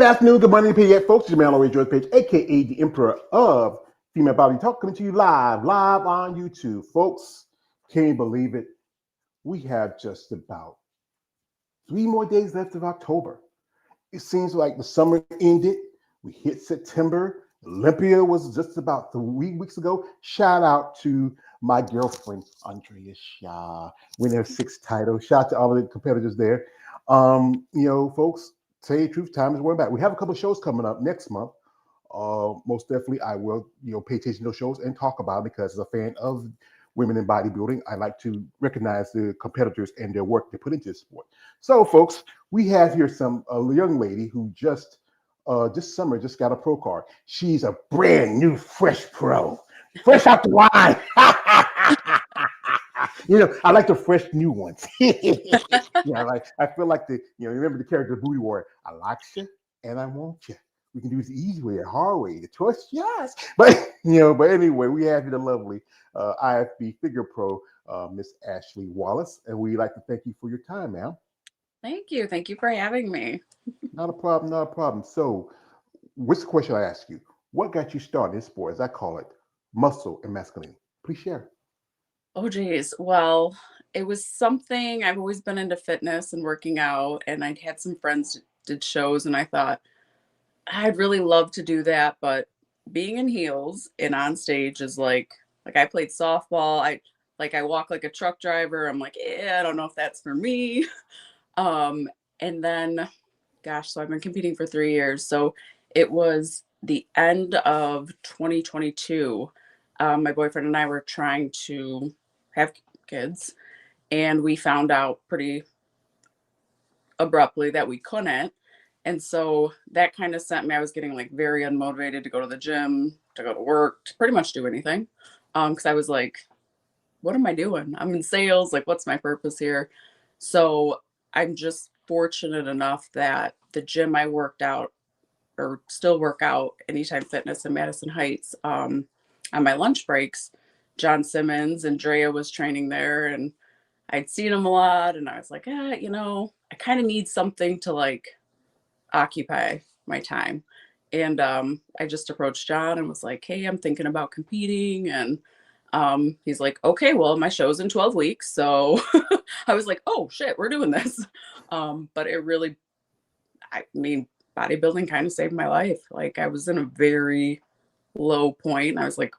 Good afternoon, good morning, PDX folks. It's your man, always George Page, aka the Emperor of Female Body Talk, coming to you live on YouTube. Folks, can you believe it? We have just about 3 more days left of October. It seems like the summer ended. We hit September. Olympia was just about 3 weeks ago. Shout out to my girlfriend, Andrea Shaw, winning her 6th title. Shout out to all of the competitors there. Folks, tell you the truth, time is wearing back. We have a couple of shows coming up next month. Most definitely, I will, pay attention to those shows and talk about it because as a fan of women in bodybuilding, I like to recognize the competitors and their work they put into the sport. So, folks, we have here a young lady who just this summer just got a pro card. She's a brand new, fresh pro, fresh out the line. I like the fresh new ones. I feel like remember the character Booty Warrior. I like you and I want you. We can do this the easy way or hard way. The choice, yes. But anyway, we have here the lovely IFBB figure pro, Miss Ashley Wallace, and we'd like to thank you for your time, ma'am. Thank you. Thank you for having me. Not a problem, not a problem. So, what's the question I ask you? What got you started in sport, as I call it, muscle and masculinity? Please share. Oh, geez. Well, it was something I've always been into fitness and working out, and I'd had some friends that did shows, and I thought I'd really love to do that, but being in heels and on stage is like I played softball. I walk like a truck driver. I'm like, yeah, I don't know if that's for me. And then, gosh, so I've been competing for 3 years. So it was the end of 2022. My boyfriend and I were trying to have kids, and we found out pretty abruptly that we couldn't. And so that kind of sent me, I was getting like very unmotivated to go to the gym, to go to work, to pretty much do anything. Because I was like, what am I doing? I'm in sales. Like, what's my purpose here? So I'm just fortunate enough that the gym I worked out or still work out, Anytime Fitness in Madison Heights, on my lunch breaks, John Simmons and Drea was training there, and I'd seen him a lot, and I was like, I kind of need something to like occupy my time. And I just approached John and was like, hey, I'm thinking about competing. And he's like, okay, well, my show's in 12 weeks. So I was like, oh shit, we're doing this. But it really, I mean, bodybuilding kind of saved my life. Like I was in a very low point. I was like,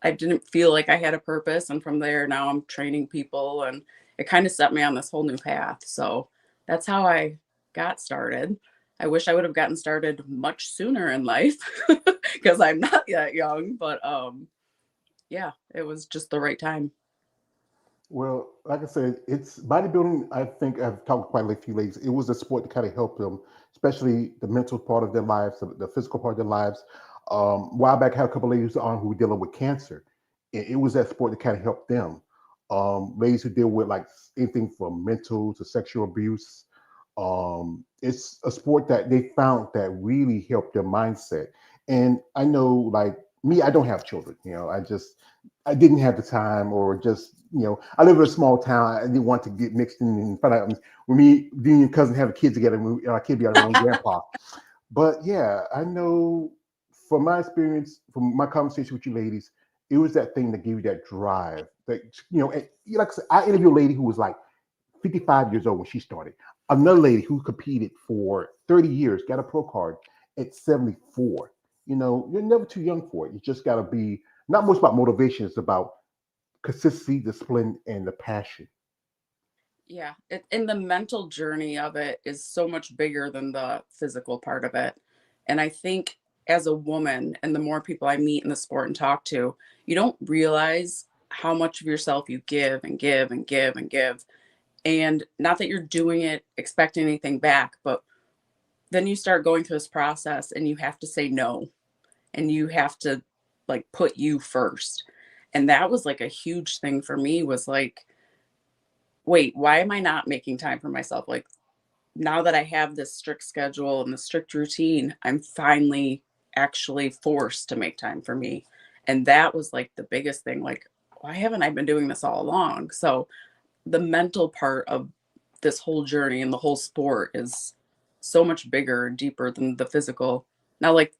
I didn't feel like I had a purpose. And from there, now I'm training people, and it kind of set me on this whole new path. So that's how I got started. I wish I would have gotten started much sooner in life because I'm not that young, but yeah, it was just the right time. Well, like I said, it's bodybuilding. I think I've talked with quite a few ladies. It was a sport that kind of helped them, especially the mental part of their lives, the physical part of their lives. A while back, I had a couple of ladies on who were dealing with cancer. It was that sport that kind of helped them. Ladies who deal with like anything from mental to sexual abuse. It's a sport that they found that really helped their mindset. And I know, like me, I don't have children. I didn't have the time, or just I live in a small town. I didn't want to get mixed in and find out when me and cousin having kids together. Our kid be our own grandpa. But yeah, I know from my experience, from my conversation with you ladies, it was that thing that gave you that drive. That like I said, I interviewed a lady who was like 55 years old when she started. Another lady who competed for 30 years got a pro card at 74. You're never too young for it. You just got to be not much about motivation. It's about consistency, discipline, and the passion. Yeah, and the mental journey of it is so much bigger than the physical part of it. And I think as a woman, and the more people I meet in the sport and talk to, you don't realize how much of yourself you give and give and give and give. And not that you're doing it expecting anything back, but then you start going through this process and you have to say no, and you have to like put you first. And that was like a huge thing for me, was like, wait, why am I not making time for myself? Like now that I have this strict schedule and the strict routine, I'm finally actually forced to make time for me. And that was like the biggest thing. Like, why haven't I been doing this all along? So the mental part of this whole journey and the whole sport is so much bigger and deeper than the physical. Now, like,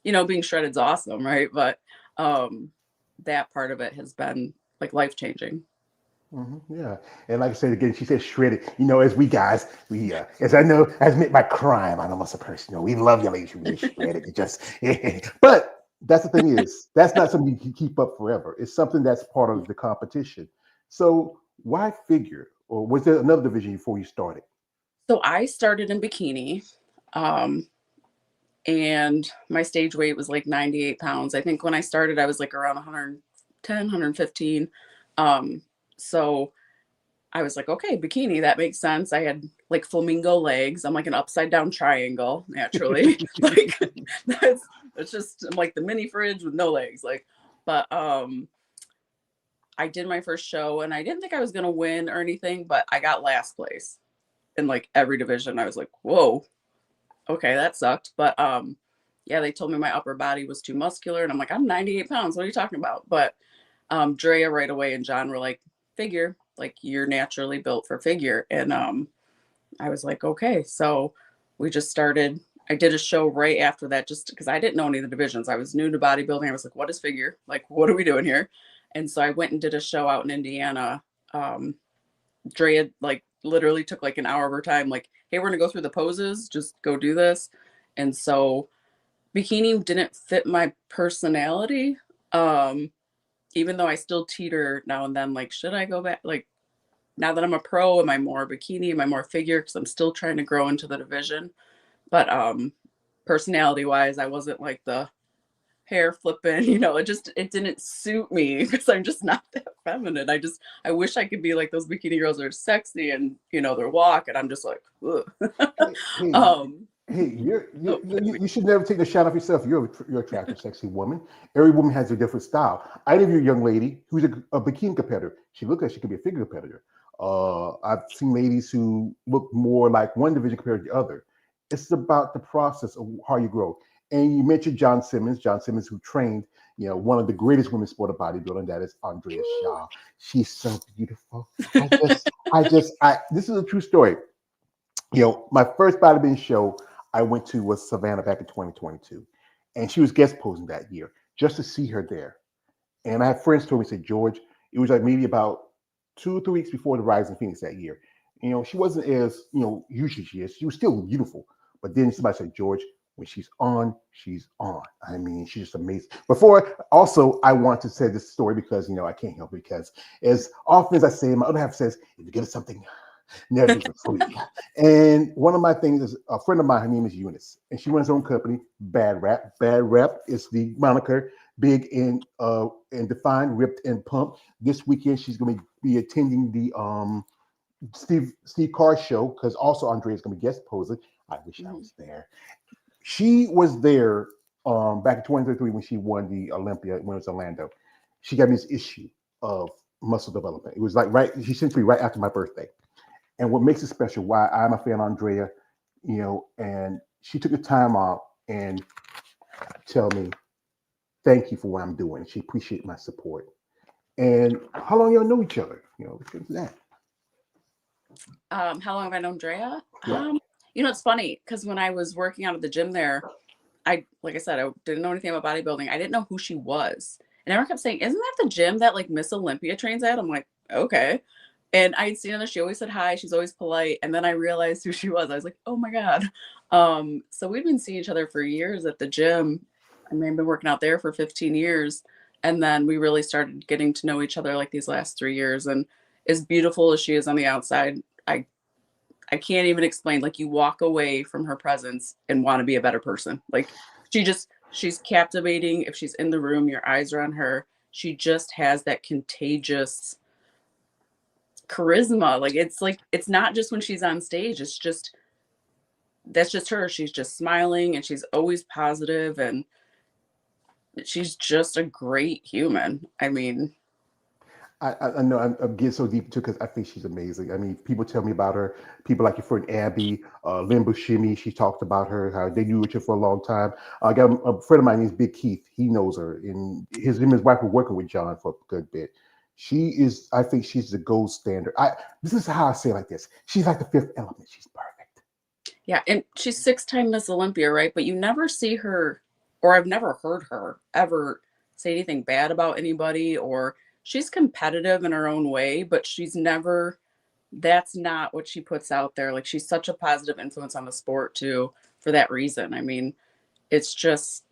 being shredded's awesome, right? But that part of it has been like life changing. Yeah, and like I said again, she said shredded. As we guys, as I know, I admit my crime. I'm almost a person. We love your ladies who really shredded. It just, but that's the thing is, that's not something you can keep up forever. It's something that's part of the competition. So why figure, or was there another division before you started? So I started in bikini, um, and my stage weight was like 98 pounds. I think when I started, I was like around 110, 115. Um, so I was like, okay, bikini, that makes sense. I had like flamingo legs. I'm like an upside down triangle, naturally. Like that's just I'm like the mini fridge with no legs. Like, but I did my first show and I didn't think I was gonna win or anything, but I got last place in like every division. I was like, whoa, okay, that sucked. But yeah, they told me my upper body was too muscular, and I'm like, I'm 98 pounds. What are you talking about? But Drea right away and John were like, figure, like you're naturally built for figure. And I was like, okay. So we just started. I did a show right after that just because I didn't know any of the divisions. I was new to bodybuilding. I was like, what is figure? Like, what are we doing here? And so I went and did a show out in Indiana. Drea like literally took like an hour of her time, like, hey, we're gonna go through the poses, just go do this. And so bikini didn't fit my personality. Um, Even though I still teeter now and then, like, should I go back? Like, now that I'm a pro, am I more bikini? Am I more figure? Because I'm still trying to grow into the division. But personality wise, I wasn't like the hair flipping, it didn't suit me because I'm just not that feminine. I wish I could be like those bikini girls that are sexy and their walk, and I'm just like, ugh. Hey, hey, um, hey, oh, you should never take the shot off yourself. You're attractive, sexy woman. Every woman has a different style. I interviewed a young lady who's a bikini competitor. She looked like she could be a figure competitor. I've seen ladies who look more like one division compared to the other. It's about the process of how you grow. And you mentioned John Simmons. John Simmons, who trained, one of the greatest women sport of bodybuilding. That is Andrea Shaw. She's so beautiful. This is a true story. My first bodybuilding show I went to was Savannah back in 2022, and she was guest posing that year. Just to see her there, and I had friends told me, said, George, it was like maybe about 2 or 3 weeks before the Rise in Phoenix that year. She wasn't as usually she is. She was still beautiful, but then somebody said, George, when she's on, she's on. I mean, she's just amazing. Before, also, I want to say this story because I can't help it, because as often as I say, my other half says, if you get something, never do it for free. And one of my things is a friend of mine, her name is Eunice, and she runs her own company, Bad Rap. Bad Rap is the moniker, big and defined, ripped and pumped. This weekend she's going to be attending the Steve Carr show, because also Andrea is going to be guest posing. I wish I mhm. was there. She was there back in 2023 when she won the Olympia when it was Orlando. She got me this issue of muscle development. It was like she sent me right after my birthday. And what makes it special, why I'm a fan of Andrea, and she took the time out and tell me, thank you for what I'm doing. She appreciated my support. And how long y'all know each other? Because of that. How long have I known Drea? Yeah. It's funny because when I was working out at the gym there, like I said, I didn't know anything about bodybuilding. I didn't know who she was. And everyone kept saying, isn't that the gym that like Miss Olympia trains at? I'm like, okay. And I had seen her, she always said hi, she's always polite. And then I realized who she was. I was like, oh my God. So we've been seeing each other for years at the gym. I mean, I've been working out there for 15 years. And then we really started getting to know each other like these last 3 years. And as beautiful as she is on the outside, I I can't even explain. Like you walk away from her presence and want to be a better person. Like she's captivating. If she's in the room, your eyes are on her. She just has that contagious charisma. Like it's not just when she's on stage. It's just that's just her. She's just smiling and she's always positive and she's just a great human. I mean, I know I'm getting so deep too because I think she's amazing. I mean, people tell me about her. People like your friend Abby, Lynn Buscemi. She talked about her, how they knew each other for a long time. I got a friend of mine named Big Keith. He knows her, and him and his wife were working with John for a good bit. She is, I think, she's the gold standard. This is how I say it like this. She's like the fifth element. She's perfect. Yeah, and she's six-time Miss Olympia, right? But you never see her, or I've never heard her ever say anything bad about anybody, or she's competitive in her own way, but she's never, that's not what she puts out there. Like, she's such a positive influence on the sport too, for that reason. I mean, it's just,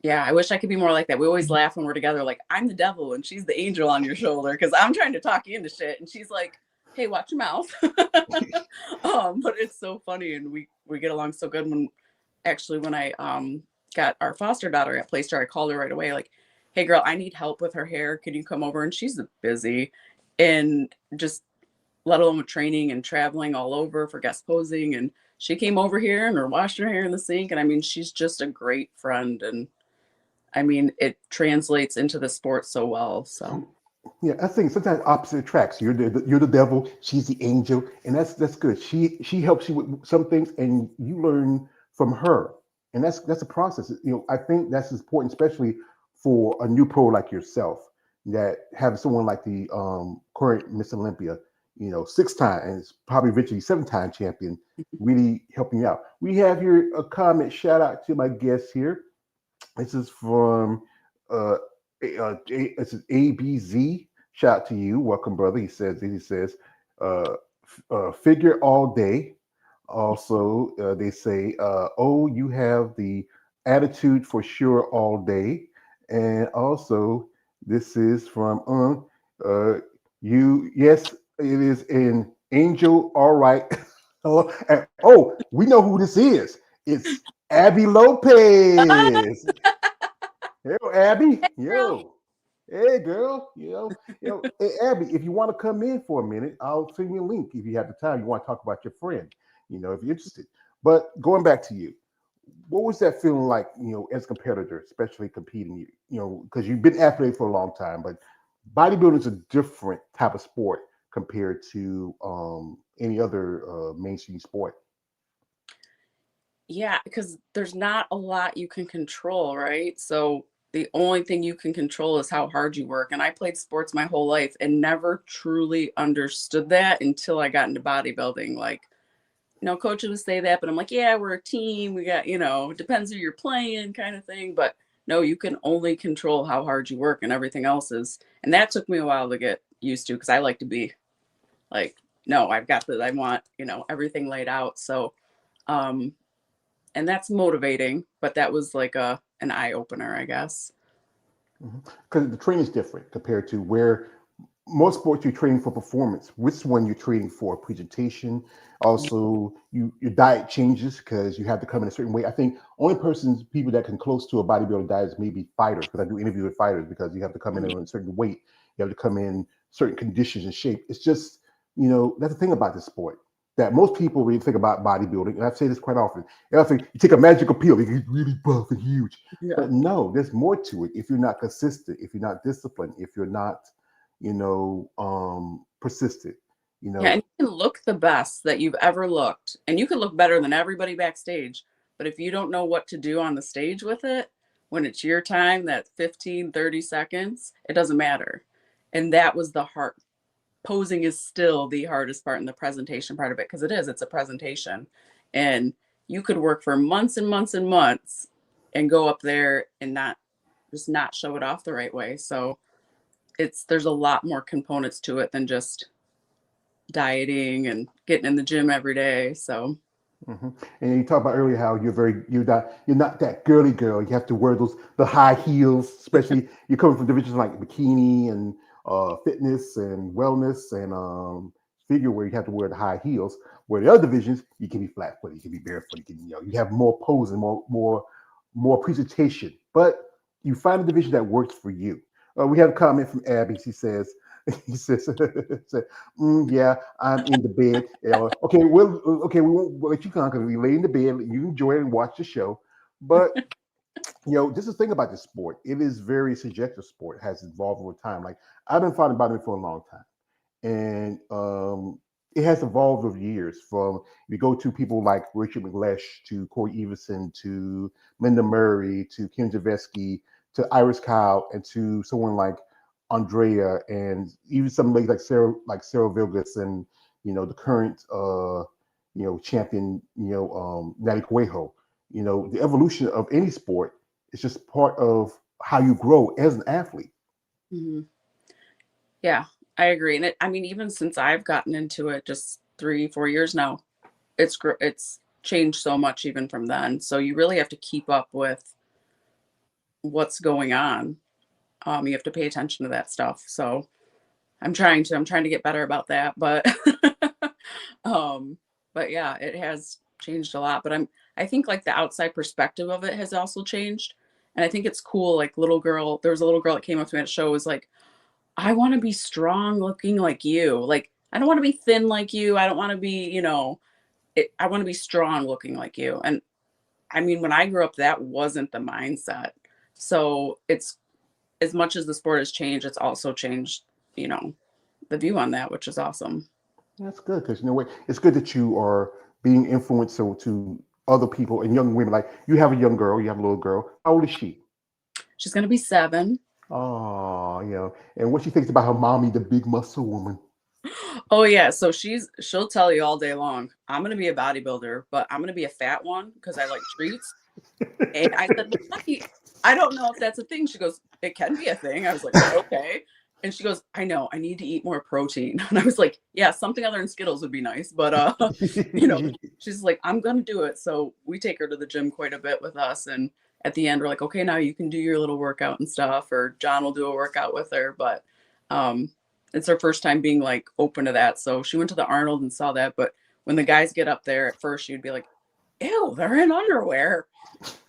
yeah, I wish I could be more like that. We always laugh when we're together, like, I'm the devil and she's the angel on your shoulder because I'm trying to talk you into shit. And she's like, hey, watch your mouth. But it's so funny, and we get along so good. When I got our foster daughter at Playstar, I called her right away, like, hey girl, I need help with her hair. Can you come over? And she's busy, and just let alone with training and traveling all over for guest posing. And she came over here and we're washing her hair in the sink. And I mean, she's just a great friend. And I mean, it translates into the sport so well. So Yeah, I think sometimes opposite attracts. You're the devil. She's the angel, and that's good. She helps you with some things, and you learn from her, and that's a process. I think that's important, especially for a new pro like yourself, that have someone like the current Miss Olympia, 6 time and probably eventually 7 time champion, really helping you out. We have here a comment. Shout out to my guest here. This is from uh, it's ABZ. Shout out to you. Welcome, brother. He says, uh, figure all day. Also, they say, oh, you have the attitude for sure all day. And also, this is from you. Yes, it is an angel. All right. Oh, we know who this is. It's Abby Lopez. Yo, Abby. girl, Yo. Hey, girl. Hey, Abby, if you want to come in for a minute, I'll send you a link if you have the time. You want to talk about your friend, if you're interested. But going back to you, what was that feeling like, as a competitor, especially competing, because you've been athlete for a long time, but bodybuilding is a different type of sport compared to any other mainstream sport. yeah, because there's not a lot you can control, right? So the only thing you can control is how hard you work. And I played sports my whole life and never truly understood that until I got into bodybuilding. Like, coaches would say that, but I'm like, yeah, we're a team. We got, it depends who you're playing, kind of thing. But no, you can only control how hard you work, and everything else is. And that took me a while to get used to, because I like to be like, no, I've got this. I want, everything laid out. So, um, and that's motivating, but that was like an eye opener, I guess. Because the training is different compared to where most sports you're training for performance. Which one you're training for presentation. Also, your diet changes because you have to come in a certain way. I think only people that can close to a bodybuilder diet is maybe fighters, because I do interview with fighters, because you have to come in a certain weight, you have to come in certain conditions and shape. It's just, that's the thing about this sport, that most people, when you think about bodybuilding, and I say this quite often, I think you take a magical pill, you get really buff and huge. Yeah. But no, there's more to it. If you're not consistent, if you're not disciplined, if you're not persistent, Yeah, and you can look the best that you've ever looked, and you can look better than everybody backstage. But if you don't know what to do on the stage with it, when it's your time, that 15, 30 seconds, it doesn't matter. And that was the hard, posing is still the hardest part in the presentation part of it, because it's a presentation. And you could work for months and months and months and go up there and not show it off the right way. So there's a lot more components to it than just dieting and getting in the gym every day. So hmm And you talked about earlier how you're not that girly girl. You have to wear the high heels, especially you're coming from divisions like bikini and fitness and wellness and figure, where you have to wear the high heels. Where the other divisions, you can be flat footed, you can be barefoot, you have more pose and more presentation. But you find a division that works for you. We have a comment from Abby. She says, he says, yeah, I'm in the bed. Okay, we won't let you come because we lay in the bed. You enjoy it and watch the show. But this is the thing about this sport. It is very subjective sport. It has evolved over time. Like, I've been fighting about it for a long time, and it has evolved over years. From, you go to people like Richard McLesh, to Corey Everson, to Linda Murray, to Kim Javeski, to Iris Kyle, and to someone like Andrea, and even some ladies like Sarah Vilgas, and the current champion, Natty Cuejo. The evolution of any sport is just part of how you grow as an athlete. Mhm. Yeah, I agree. And I mean, even since I've gotten into it just 3, 4 years now, it's changed so much even from then. So you really have to keep up with what's going on. You have to pay attention to that stuff. So I'm trying to get better about that, but um but yeah, it has changed a lot, but I think like the outside perspective of it has also changed. And I think it's cool, like there was a little girl that came up to me at a show, was like, I want to be strong looking like you. Like, I don't want to be thin like you. I don't want to be, I want to be strong looking like you. And I mean, when I grew up, that wasn't the mindset. So it's, as much as the sport has changed, it's also changed, you know, the view on that, which is awesome. That's good because what? It's good that you are being influential to other people and young women. Like you have a young girl, you have a little girl. How old is she? She's going to be 7. Oh, and what she thinks about her mommy, the big muscle woman. Oh yeah, so she'll tell you all day long, I'm gonna be a bodybuilder, but I'm gonna be a fat one because I like treats. And I said, well, honey, I don't know if that's a thing. She goes, it can be a thing. I was like, okay. And she goes, I know, I need to eat more protein. And I was like, yeah, something other than Skittles would be nice. But you know, she's like, I'm gonna do it. So we take her to the gym quite a bit with us. And at the end, we're like, okay, now you can do your little workout and stuff, or John will do a workout with her. But um it's her first time being like open to that. So she went to the Arnold and saw that. But when the guys get up there, at first she'd be like, ew, they're in underwear.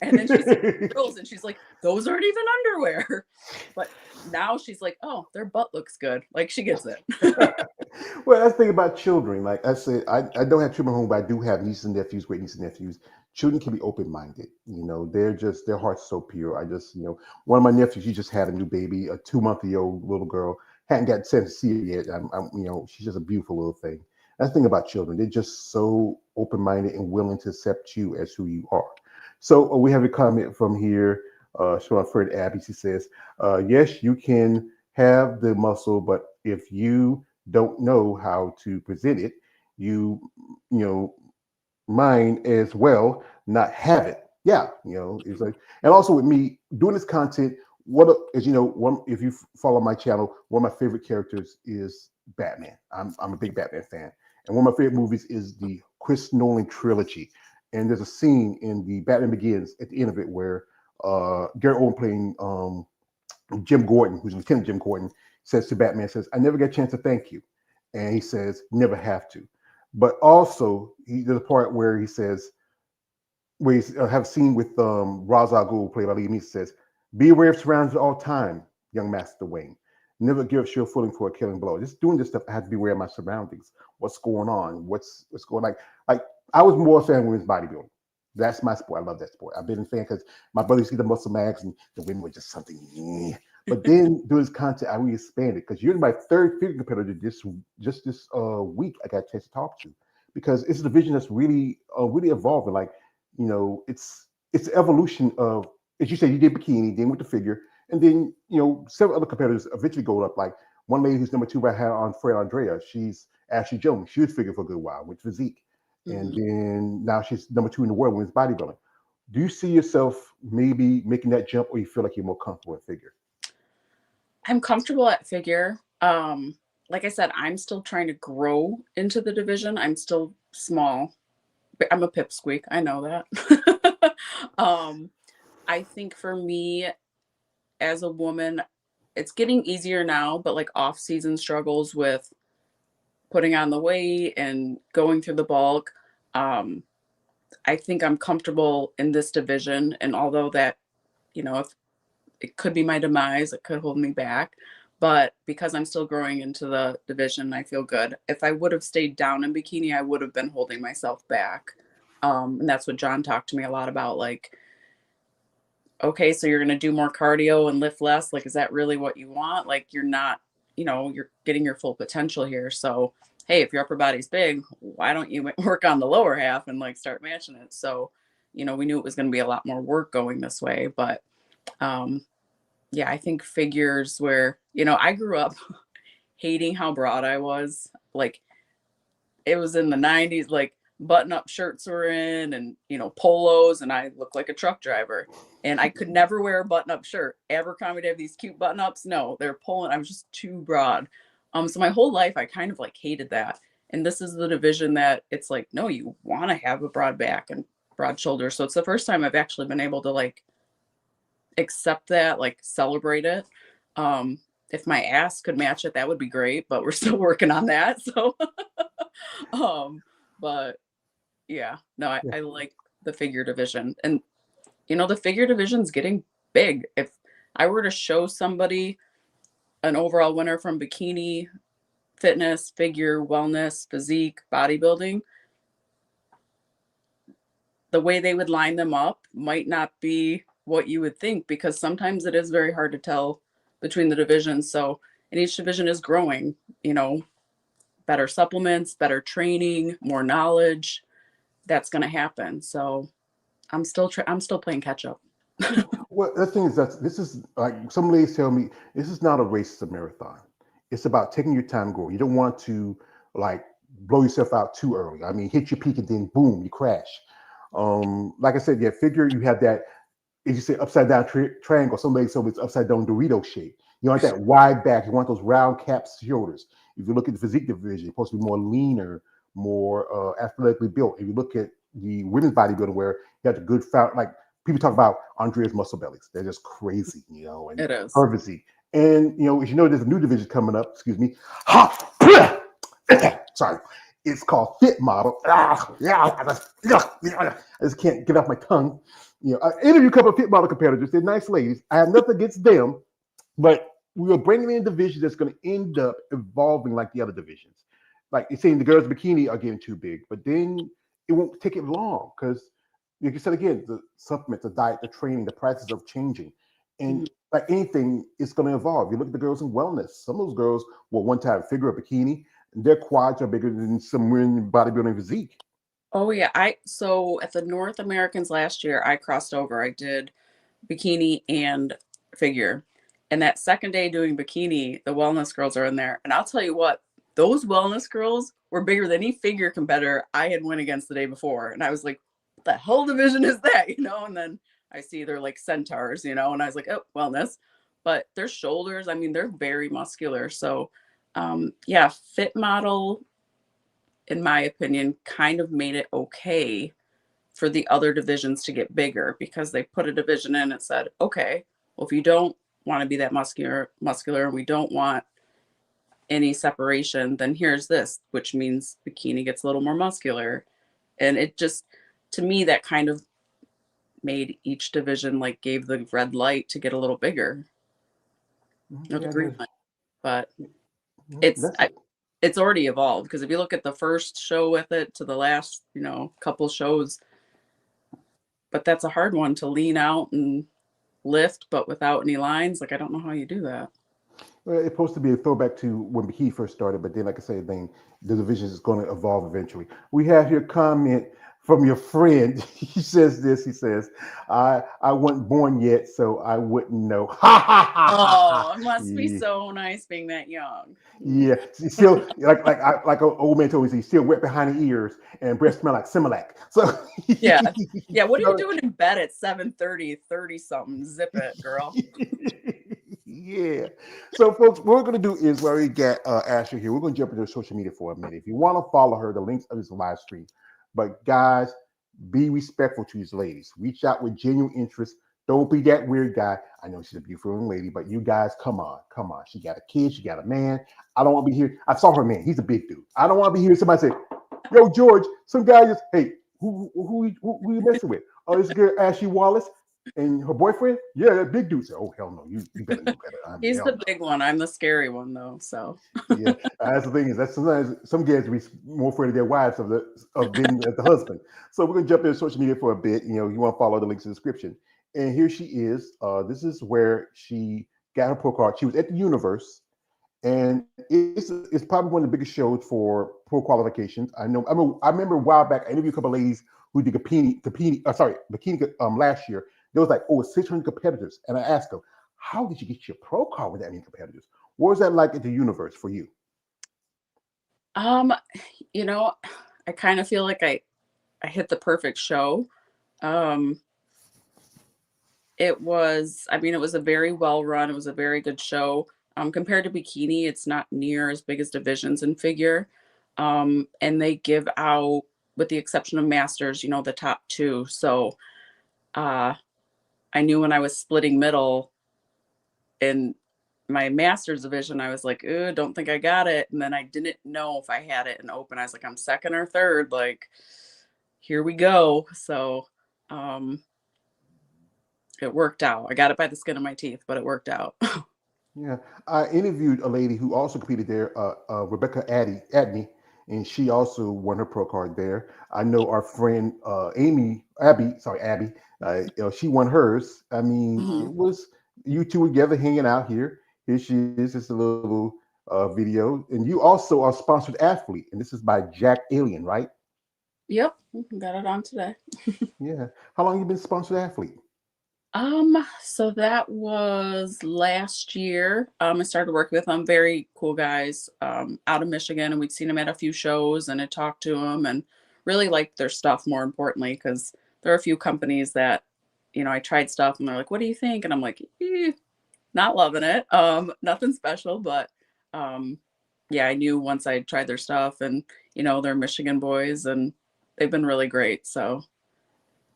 And then she sees girls and she's like, those aren't even underwear. But now she's like, oh, their butt looks good. Like she gets it. Well, that's the thing about children. Like I said, I don't have children at home, but I do have nieces and nephews, great nieces and nephews. Children can be open minded. Their heart's so pure. One of my nephews, he just had a new baby, a 2-month-old little girl. Hadn't got a chance to see her yet. She's just a beautiful little thing. That's the thing about children. They're just so open minded and willing to accept you as who you are. So we have a comment from here. Showing Fred Abby. She says, yes, you can have the muscle, but if you don't know how to present it, you you know mine as well not have it. Yeah, it's like, and also with me doing this content, as one, if you follow my channel, one of my favorite characters is Batman. I'm a big Batman fan, and one of my favorite movies is the Chris Nolan trilogy. And there's a scene in the Batman Begins at the end of it where Gary Oldman playing Jim Gordon, who's Lieutenant Jim Gordon, says to Batman, says, I never get a chance to thank you. And he says, never have to. But also, there's a part where he says, where he's have a scene with Ra's al Ghul, played by Liam Neeson, says, be aware of surroundings at all time, young Master Wayne. Never give up your footing for a killing blow. Just doing this stuff, I have to be aware of my surroundings. What's going on? What's going on? Like I was more a fan of women's bodybuilding. That's my sport. I love that sport. I've been a fan because my brother used to see the muscle mags and the women were just something. But then doing this content, I really expanded because you're my third figure competitor this week. I got a chance to talk to because it's a division that's really evolving. Like it's evolution of, as you said, you did bikini, then with the figure, and then several other competitors eventually go up. Like one lady who's number 2 right now on Fred Andrea, she's Ashley Jones. She was figure for a good while with physique, and Mhm. then now she's number 2 in the world women's bodybuilding. Do you see yourself maybe making that jump, or you feel like you're more comfortable in figure? I'm comfortable at figure. Like I said, I'm still trying to grow into the division. I'm still small. But I'm a pipsqueak. I know that. um, I think for me as a woman, it's getting easier now, but like off season struggles with putting on the weight and going through the bulk. Um, I think I'm comfortable in this division. And although that, if it could be my demise, it could hold me back. But because I'm still growing into the division, I feel good. If I would have stayed down in bikini, I would have been holding myself back. And that's what John talked to me a lot about. Like, okay, so you're going to do more cardio and lift less. Like, is that really what you want? Like, you're not, you're getting your full potential here. So, hey, if your upper body's big, why don't you work on the lower half and like start matching it? So, we knew it was going to be a lot more work going this way. But um, yeah, I think figures where, I grew up hating how broad I was. Like, it was in the 90s. Like, button-up shirts were in and, polos, and I looked like a truck driver. And I could never wear a button-up shirt. Abercrombie would have these cute button-ups. No, they're pulling. I was just too broad. So my whole life I kind of like hated that. And this is the division that it's like, no, you want to have a broad back and broad shoulders. So it's the first time I've actually been able to like accept that, like celebrate it. Um, if my ass could match it, that would be great, but we're still working on that. So, um, but yeah, no, I like the figure division, and the figure division's getting big. If I were to show somebody an overall winner from bikini, fitness, figure, wellness, physique, bodybuilding, the way they would line them up might not be what you would think, because sometimes it is very hard to tell between the divisions. So, and each division is growing, better supplements, better training, more knowledge. That's going to happen. So I'm still playing catch up. Well, the thing is that this is like some ladies tell me, this is not a race, it's a marathon. It's about taking your time, going. You don't want to like blow yourself out too early. I mean, hit your peak and then boom, you crash. Like I said, yeah, figure you have that, as you say, upside down triangle. Some ladies tell me it's upside down Dorito shape. You want that wide back. You want those round caps shoulders. If you look at the physique division, it's supposed to be more leaner, more athletically built. If you look at the women's bodybuilding, where you have the good like people talk about Andrea's muscle bellies. They're just crazy, and It is. her physique. And as you know, there's a new division coming up. Excuse me. Sorry. It's called Fit Model. I just can't get off my tongue. I interviewed a couple of Fit Model competitors. They're nice ladies. I have nothing against them, but we are bringing in a division that's going to end up evolving like the other divisions. Like you're saying, the girls' bikini are getting too big, but then it won't take it long because, like you said again, the supplements, the diet, the training, the practices are changing, and like anything, it's going to evolve. You look at the girls in wellness. Some of those girls will one time figure a bikini, and their quads are bigger than some women bodybuilding physique. Oh yeah. So at the North Americans last year, I crossed over. I did bikini and figure. And that second day doing bikini, the wellness girls are in there. And I'll tell you what, those wellness girls were bigger than any figure competitor I had went against the day before. And I was like, what the hell division is that? And then I see they're like centaurs, and I was like, oh, wellness. But their shoulders, I mean, they're very muscular. So yeah, Fit Model, in my opinion, kind of made it okay for the other divisions to get bigger, because they put a division in and said, okay, well, if you don't want to be that muscular, and we don't want any separation, then here's this, which means bikini gets a little more muscular. And it just, to me, that kind of made each division like gave the red light to get a little bigger, or the Yeah, green light. But it's that's it. it's already evolved, because if you look at the first show with it to the last, couple shows, but that's a hard one to lean out and lift, but without any lines. Like, I don't know how you do that. Well, it's supposed to be a throwback to when he first started, but then, like I said, then the division is going to evolve eventually. We have here comment from your friend. He says this. He says, "I wasn't born yet, so I wouldn't know." Ha ha ha ha ha. Oh, it must be Yeah, so nice being that young. yeah. He's still like an old man told me. He's still wet behind the ears and breath smell like Similac. So Yeah. Yeah. What are you so doing in bed at 7:30, 30 something? Zip it, girl. yeah. So, folks, what we're going to do is where we get Ashley here. We're going to jump into social media for a minute. If you want to follow her, the links of this live stream. But, guys, be respectful to these ladies. Reach out with genuine interest. Don't be that weird guy. I know she's a beautiful young lady, but you guys, come on, come on. She got a kid. She got a man. I don't want to be here. I saw her man. He's a big dude. I don't want to be here. Somebody say, "Yo, George." Some guy just, "Hey, who you messing with?" "Oh, this girl Ashley Wallace and her boyfriend." "Yeah, that big dude." Said, "Oh, hell no, you better know better." I mean, He's hell the no. big one. I'm the scary one, though. So, Yeah, that's the thing is that sometimes some guys be more afraid of their wives of being the husband. So we're gonna jump into social media for a bit. You want to follow the links in the description. And here she is. This is where she got her pro card. She was at the Universe, and it's probably one of the biggest shows for pro qualifications. I know. I remember a while back. I interviewed a couple of ladies who did bikini last year. There was like over 600 competitors, and I asked them, "How did you get your pro card with that many competitors? What was that like at the Universe for you?" um, you know, I kind of feel like I hit the perfect show. Um, I mean, it was a very well run. It was a very good show. Compared to bikini, it's not near as big as divisions in figure. And they give out, with the exception of masters, the top two. So uh, I knew when I was splitting middle in my master's division, I was like, "Ooh, don't think I got it." And then I didn't know if I had it in open. I was like, I'm second or third. Like, here we go. So um, it worked out. I got it by the skin of my teeth, but it worked out. Yeah, I interviewed a lady who also competed there, Rebecca Adney, and she also won her pro card there. I know our friend Abby, she won hers. I mean, Mhm. it was you two were together hanging out here. Here she is, just a little video. And you also are a sponsored athlete, and this is by Jack Alien, right? Yep, got it on today. Yeah. How long you been sponsored athlete? So that was last year. I started working with them, very cool guys, out of Michigan, and we'd seen them at a few shows and had talked to them and really liked their stuff more importantly, because there are a few companies that, I tried stuff and they're like, "What do you think?" And I'm like, not loving it. Nothing special, but um, yeah, I knew once I tried their stuff and, they're Michigan boys and they've been really great. So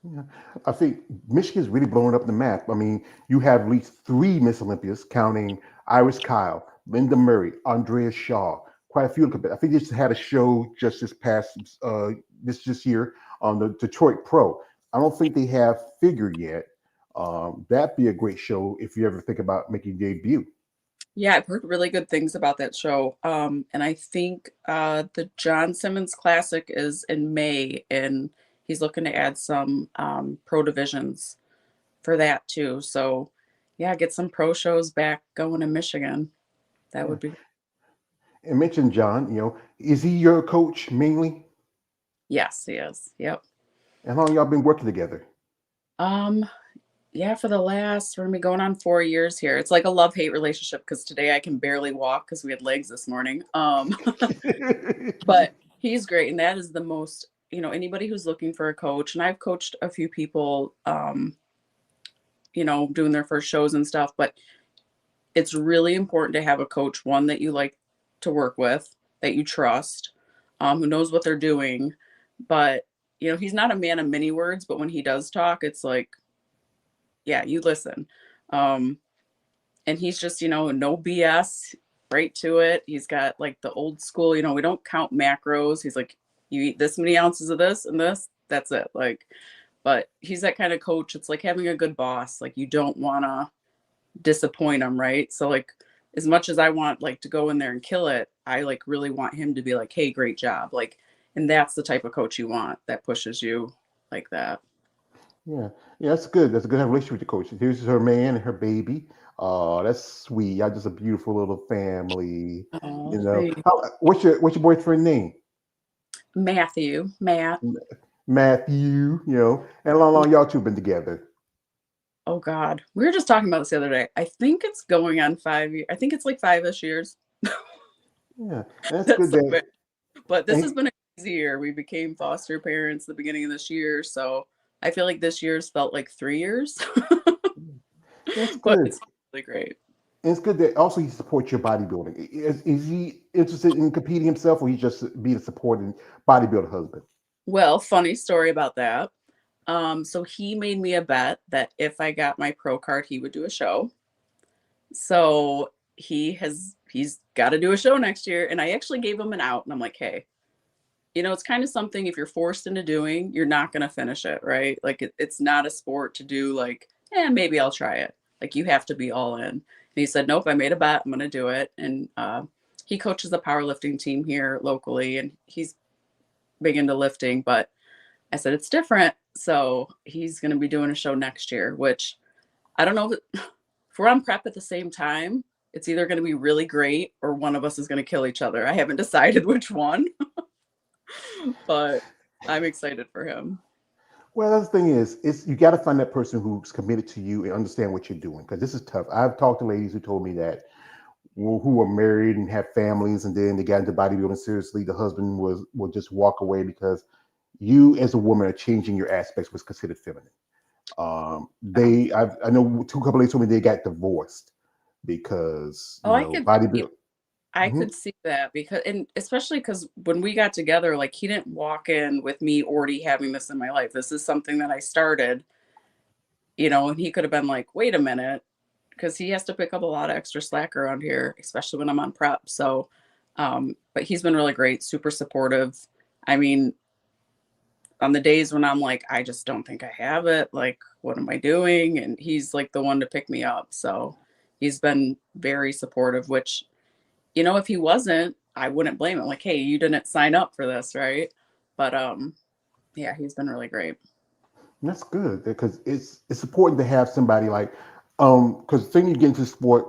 Yeah, I think Michigan's really blowing up the map. I mean, you have at least three Miss Olympias, counting Iris Kyle, Linda Murray, Andrea Shaw, quite a few. I think they just had a show just this past this year on the Detroit Pro. I don't think they have figure yet. That'd be a great show if you ever think about making debut. yeah, I've heard really good things about that show. And I think the John Simmons Classic is in May, and he's looking to add some pro divisions for that too. So, yeah, get some pro shows back going in Michigan. That Yeah, would be, and mention John. Is he your coach mainly? yes, he is. Yep. And how long y'all been working together? Um, yeah, for the last, we're gonna be going on 4 years here. It's like a love hate relationship because today I can barely walk because we had legs this morning. But he's great, and that is the most, anybody who's looking for a coach, and I've coached a few people, doing their first shows and stuff, but it's really important to have a coach, one that you like to work with, that you trust, who knows what they're doing. But, he's not a man of many words, but when he does talk, it's like, yeah, you listen. Um, and he's just, no BS, right to it. He's got like the old school, we don't count macros. He's like, you eat this many ounces of this and this, that's it. Like, but he's that kind of coach. It's like having a good boss. Like, you don't want to disappoint him, right? So like, as much as I want like to go in there and kill it, I like really want him to be like, "Hey, great job." Like, and that's the type of coach you want, that pushes you like that. Yeah, yeah, that's good. That's a good relationship with your coach. Here's her man and her baby. Oh, that's sweet. Y'all just a beautiful little family. Oh, You know, thank what's your boyfriend name? Matthew, Matt. Matthew. And how long y'all two been together? Oh God, we were just talking about this the other day. I think it's going on 5 years. I think it's like 5-ish years. Yeah, that's That's good. so bad. But this has And been a crazy year. We became foster parents the beginning of this year, so I feel like this year's felt like 3 years, that's but good. it's really great. And it's good that also he supports your bodybuilding. Is he interested in competing himself, or he just be a supporting bodybuilder husband? Well, funny story about that. So he made me a bet that if I got my pro card, he would do a show. So he's got to do a show next year, and I actually gave him an out, and I'm like, hey, it's kind of something, if you're forced into doing, you're not going to finish it, right? Like, it's not a sport to do like, maybe I'll try it. Like, you have to be all in. And he said, nope, I made a bet. I'm going to do it. And he coaches a powerlifting team here locally, and he's big into lifting, but I said, it's different. So he's going to be doing a show next year, which I don't know if we're on prep at the same time. It's either going to be really great or one of us is going to kill each other. I haven't decided which one, but I'm excited for him. Well, the thing is you got to find that person who's committed to you and understand what you're doing because this is tough. I've talked to ladies who told me that who were married and had families, and then they got into bodybuilding seriously. The husband will just walk away because you, as a woman, are changing your aspects. Was considered feminine. Yeah. I know two couple ladies told me they got divorced because Oh, I could see bodybuilding. I could see that because and especially because when we got together, like he didn't walk in with me already having this in my life. This is something that I started, and he could have been like, wait a minute, because he has to pick up a lot of extra slack around here, especially when I'm on prep. So, but he's been really great, super supportive. I mean, on the days when I'm like, I just don't think I have it, like, what am I doing? And he's like the one to pick me up. So he's been very supportive, which, if he wasn't, I wouldn't blame him. Like, hey, you didn't sign up for this, right? But yeah, he's been really great. That's good because it's important to have somebody like because the thing you get into sport,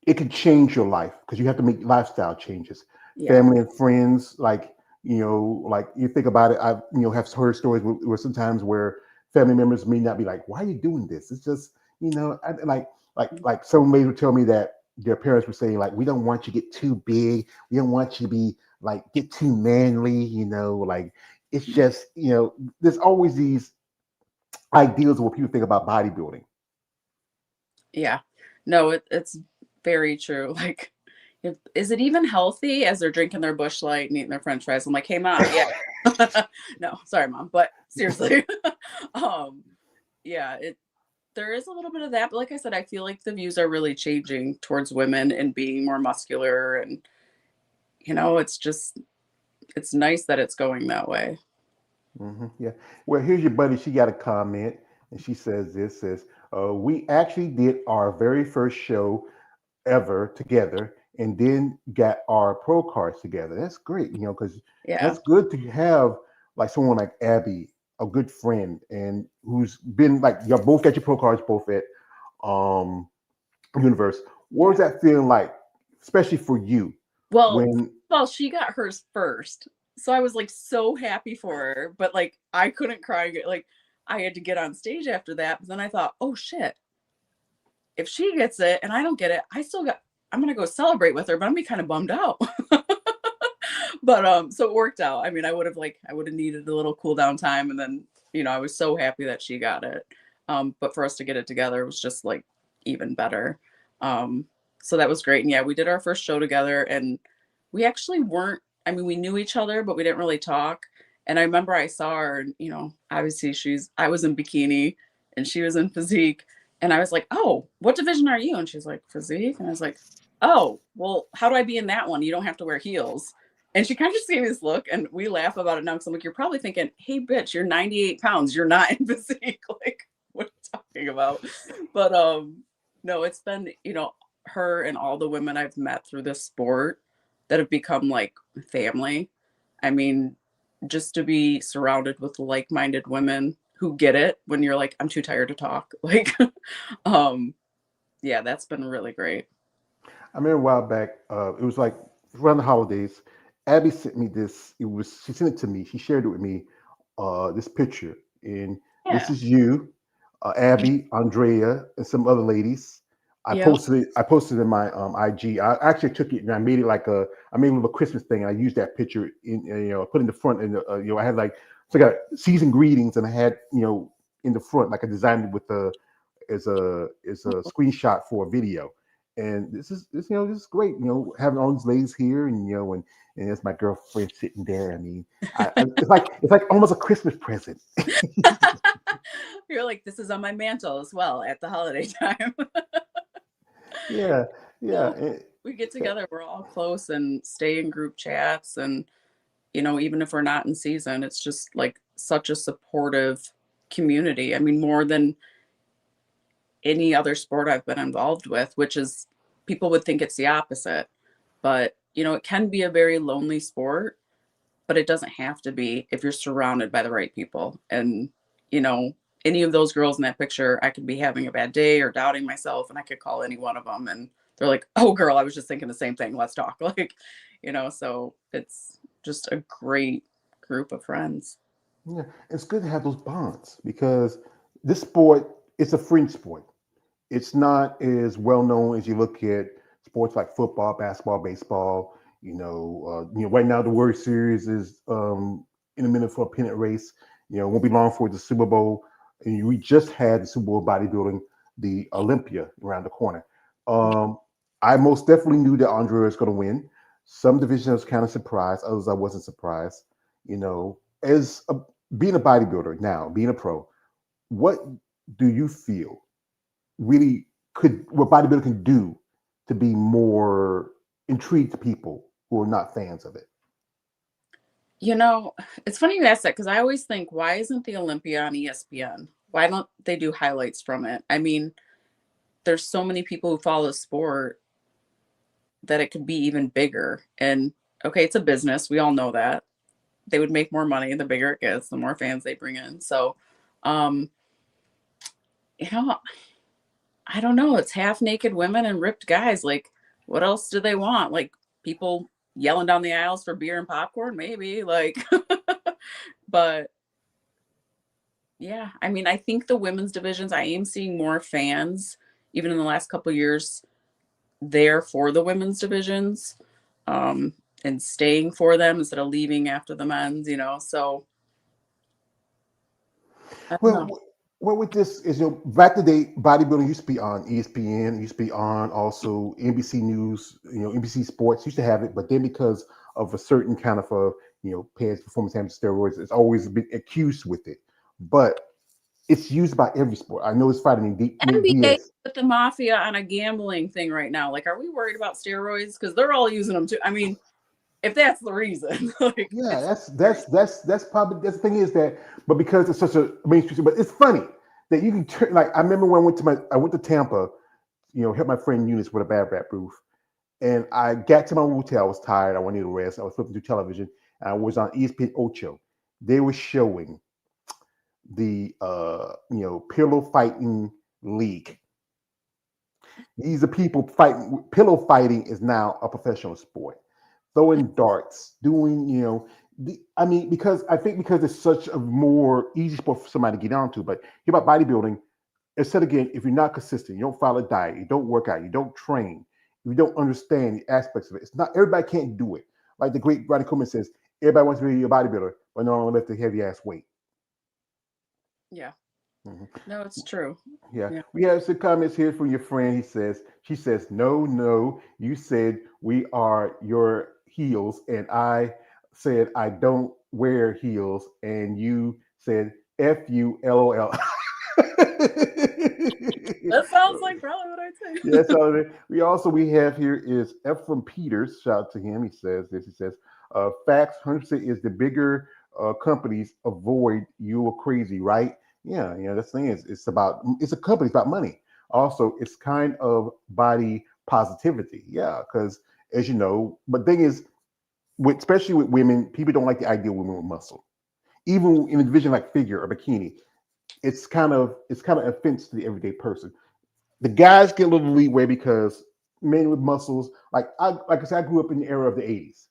it can change your life because you have to make lifestyle changes. Yeah. Family and friends, like like you think about it. I have heard stories where sometimes where family members may not be like, "Why are you doing this?" It's just like some lady would tell me that their parents were saying like, "We don't want you to get too big. We don't want you to be like get too manly." Like it's just there's always these ideals of what people think about bodybuilding. Yeah. No, it's very true. Like, is it even healthy as they're drinking their Bush Light and eating their French fries? I'm like, hey, mom, yeah. No, sorry, mom, but seriously, um, yeah, there is a little bit of that, but like I said, I feel like the views are really changing towards women and being more muscular, and it's nice that it's going that way. Yeah. Well, here's your buddy. She got a comment, and she says this says, "We actually did our very first show ever together, and then got our pro cards together. That's great, because Yeah. that's good to have like someone like Abby, a good friend, and who's been like you both got your pro cards both at um Universe. What was Yeah. that feeling like, especially for you Well, when she got hers first. So I was like so happy for her, but like I couldn't cry. Like I had to get on stage after that. But then I thought, oh shit, if she gets it and I don't get it, I'm gonna go celebrate with her, but I'm gonna be kind of bummed out. But so it worked out. I mean, I would have needed a little cool down time, and then I was so happy that she got it. But for us to get it together was just like even better. Um, so that was great. And yeah, we did our first show together, and we actually weren't. I mean, we knew each other, but we didn't really talk. And I remember I saw her, and obviously I was in bikini and she was in physique, and I was like, "Oh, what division are you?" And she's like, "Physique," and I was like, "Oh, well, how do I be in that one? You don't have to wear heels." And she kind of just gave me this look, and we laugh about it now because I'm like, you're probably thinking, hey, bitch, you're 98 pounds. You're not in physique. Like, what are you talking about? But no, it's been, her and all the women I've met through this sport that have become like family. I mean, just to be surrounded with like-minded women who get it when you're like, I'm too tired to talk. Like, um, yeah, that's been really great. I remember a while back, it was like around the holidays. Abby sent me this. She sent it to me. She shared it with me. This picture, and this Yeah. is you, Abby, Andrea, and some other ladies. I Yeah. posted it. I posted it in my IG. I actually took it and I made it like I made a little Christmas thing. And I used that picture in, put in the front. And I had like so I got season greetings, and I had in the front like I designed it with a screenshot for a video. And this is great. Having all these ladies here, and there's my girlfriend sitting there. I mean, it's like almost a Christmas present. You're like, this is on my mantle as well at the holiday time. Yeah, yeah, No, and- we get together, we're all close and stay in group chats. And, even if we're not in season, it's just like such a supportive community. I mean, more than any other sport I've been involved with, which is people would think it's the opposite. But, it can be a very lonely sport, but it doesn't have to be if you're surrounded by the right people. And, you know, any of those girls in that picture, I could be having a bad day or doubting myself, and I could call any one of them, and they're like, "Oh, girl, I was just thinking the same thing. Let's talk." Like, so it's just a great group of friends. yeah, it's good to have those bonds because this sport it's a fringe sport. It's not as well known as you look at sports like football, basketball, baseball. Right now the World Series is in the minute for a pennant race. It won't be long for the Super Bowl. And we just had the Super Bowl bodybuilding, the Olympia around the corner. Um, I most definitely knew that Andrea was going to win. Some divisions I was kind of surprised, others I wasn't surprised. As being a bodybuilder now, being a pro, what do you feel really could what bodybuilding can do to be more intrigued to people who are not fans of it? You know, it's funny you ask that because I always think, why isn't the Olympia on ESPN? Why don't they do highlights from it? I mean, there's so many people who follow the sport that it could be even bigger. And okay, it's a business. We all know that. They would make more money the bigger it gets, the more fans they bring in. So, um, you know, I don't know. It's half naked women and ripped guys. Like, what else do they want? Like, people yelling down the aisles for beer and popcorn, maybe. Like, but yeah, I mean, I think the women's divisions, I am seeing more fans, even in the last couple of years, there for the women's divisions, um, and staying for them instead of leaving after the men's. So I don't Well, know. with this is back to the day bodybuilding used to be on ESPN, used to be on also NBC News, NBC Sports used to have it, but then because of a certain kind of pads performance enhancing steroids, it's always been accused with it. But it's used by every sport. I know it's fighting Nate NBA Diaz. with the mafia on a gambling thing right now. Like, are we worried about steroids? Because they're all using them too. I mean, if that's the reason, like, Yeah, it's that's scary. that's probably that's the thing is that, but because it's such a mainstream, but it's funny that you can turn like I remember when I went to Tampa, help my friend Eunice with a bad rap proof, and I got to my hotel. I was tired. I wanted to rest. I was flipping through television. And I was on ESPN Ocho. They were showing the pillow fighting league. These are people fighting. Pillow fighting is now a professional sport. Throwing darts, doing I mean, because I think because it's such a more easy sport for somebody to get onto. But here about bodybuilding, instead again, if you're not consistent, you don't follow a diet, you don't work out, you don't train, you don't understand the aspects of it. It's not everybody can't do it. Like the great Ronnie Coleman says, everybody wants to be a bodybuilder, but no one lift a heavy ass weight. Yeah. Mhm. No, it's true. Yeah, Yeah. we have some comments here from your friend. She says, no, no, you said we are your heels, and I said I don't wear heels, and you said FULOL. That sounds like probably what I'd Yeah, say. so we have here is F from Peters. Shout out to him. He says this. He says, "Facts 100% is the bigger companies avoid you are crazy, right? Yeah, that's the thing is it's a company, it's about money. Also, it's kind of body positivity. Yeah, because as you know, but thing is, especially with women, people don't like the idea of women with muscle. Even in a division like figure or bikini, it's kind of offense to the everyday person. The guys get a little leeway because men with muscles, like I said, I grew up in the era of the '80s,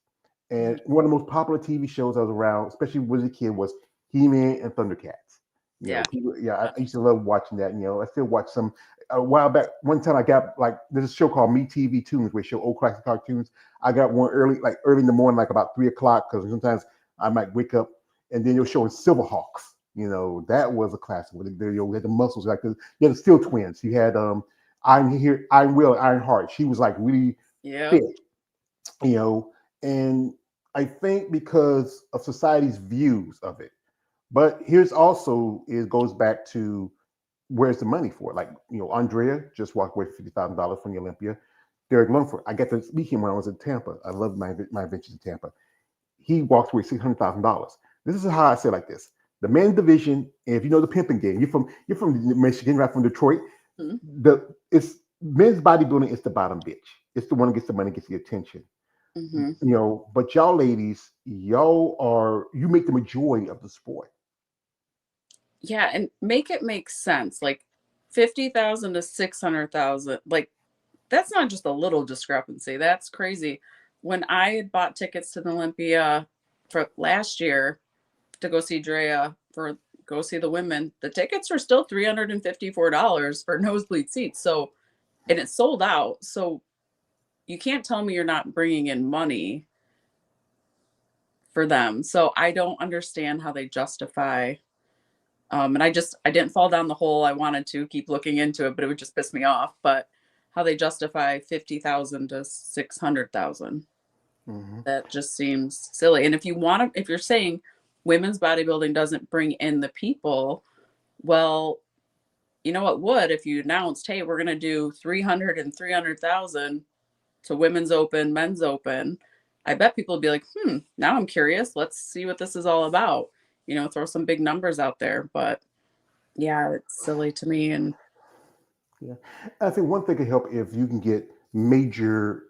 Mhm. and one of the most popular TV shows I was around, especially when I was a kid, was He-Man and Thundercats. Yeah. People, yeah, I used to love watching that. I still watch some. A while back, one time I got like there's a show called Me TV Tunes where they show old classic cartoons. I got one early in the morning, like about 3 o'clock, because sometimes I might wake up and then you're showing Silverhawks. That was a classic. Where you had the muscles like you had the Steel Twins. You had Iron Will, and Iron Heart. She was like really Yep. fit, you know, and I think because of society's views of it. But here's also it goes back to where's the money for it? Like, Andrea just walked away with $50,000 from the Olympia. Derek Lungford, I got to speak him when I was in Tampa. I love my adventures in Tampa. He walked away with $600,000. This is how I say it like this: the men's division, and if you know the pimping game, you're from Michigan, right from Detroit. Mhm. It's men's bodybuilding is the bottom bitch. It's the one that gets the money, gets the attention. Mhm. But y'all ladies, you make the majority of the sport. Yeah, and make it make sense. Like 50,000 to 600,000. Like, that's not just a little discrepancy. That's crazy. When I had bought tickets to the Olympia for last year to go see Drea for go see the women, the tickets were still $354 for nosebleed seats. So, and it sold out. So you can't tell me you're not bringing in money for them. So I don't understand how they justify. And I didn't fall down the hole. I wanted to keep looking into it, but it would just piss me off. But how they justify 50,000 to 600,000, Hmm. that just seems silly. And if you're saying women's bodybuilding doesn't bring in the people, well, you know what would, if you announced, hey, we're going to do 300 and 300,000 to women's open, men's open, I bet people would be like, now I'm curious. Let's see what this is all about. Throw some big numbers out there. But yeah, it's silly to me. And Yeah, I think one thing could help if you can get major,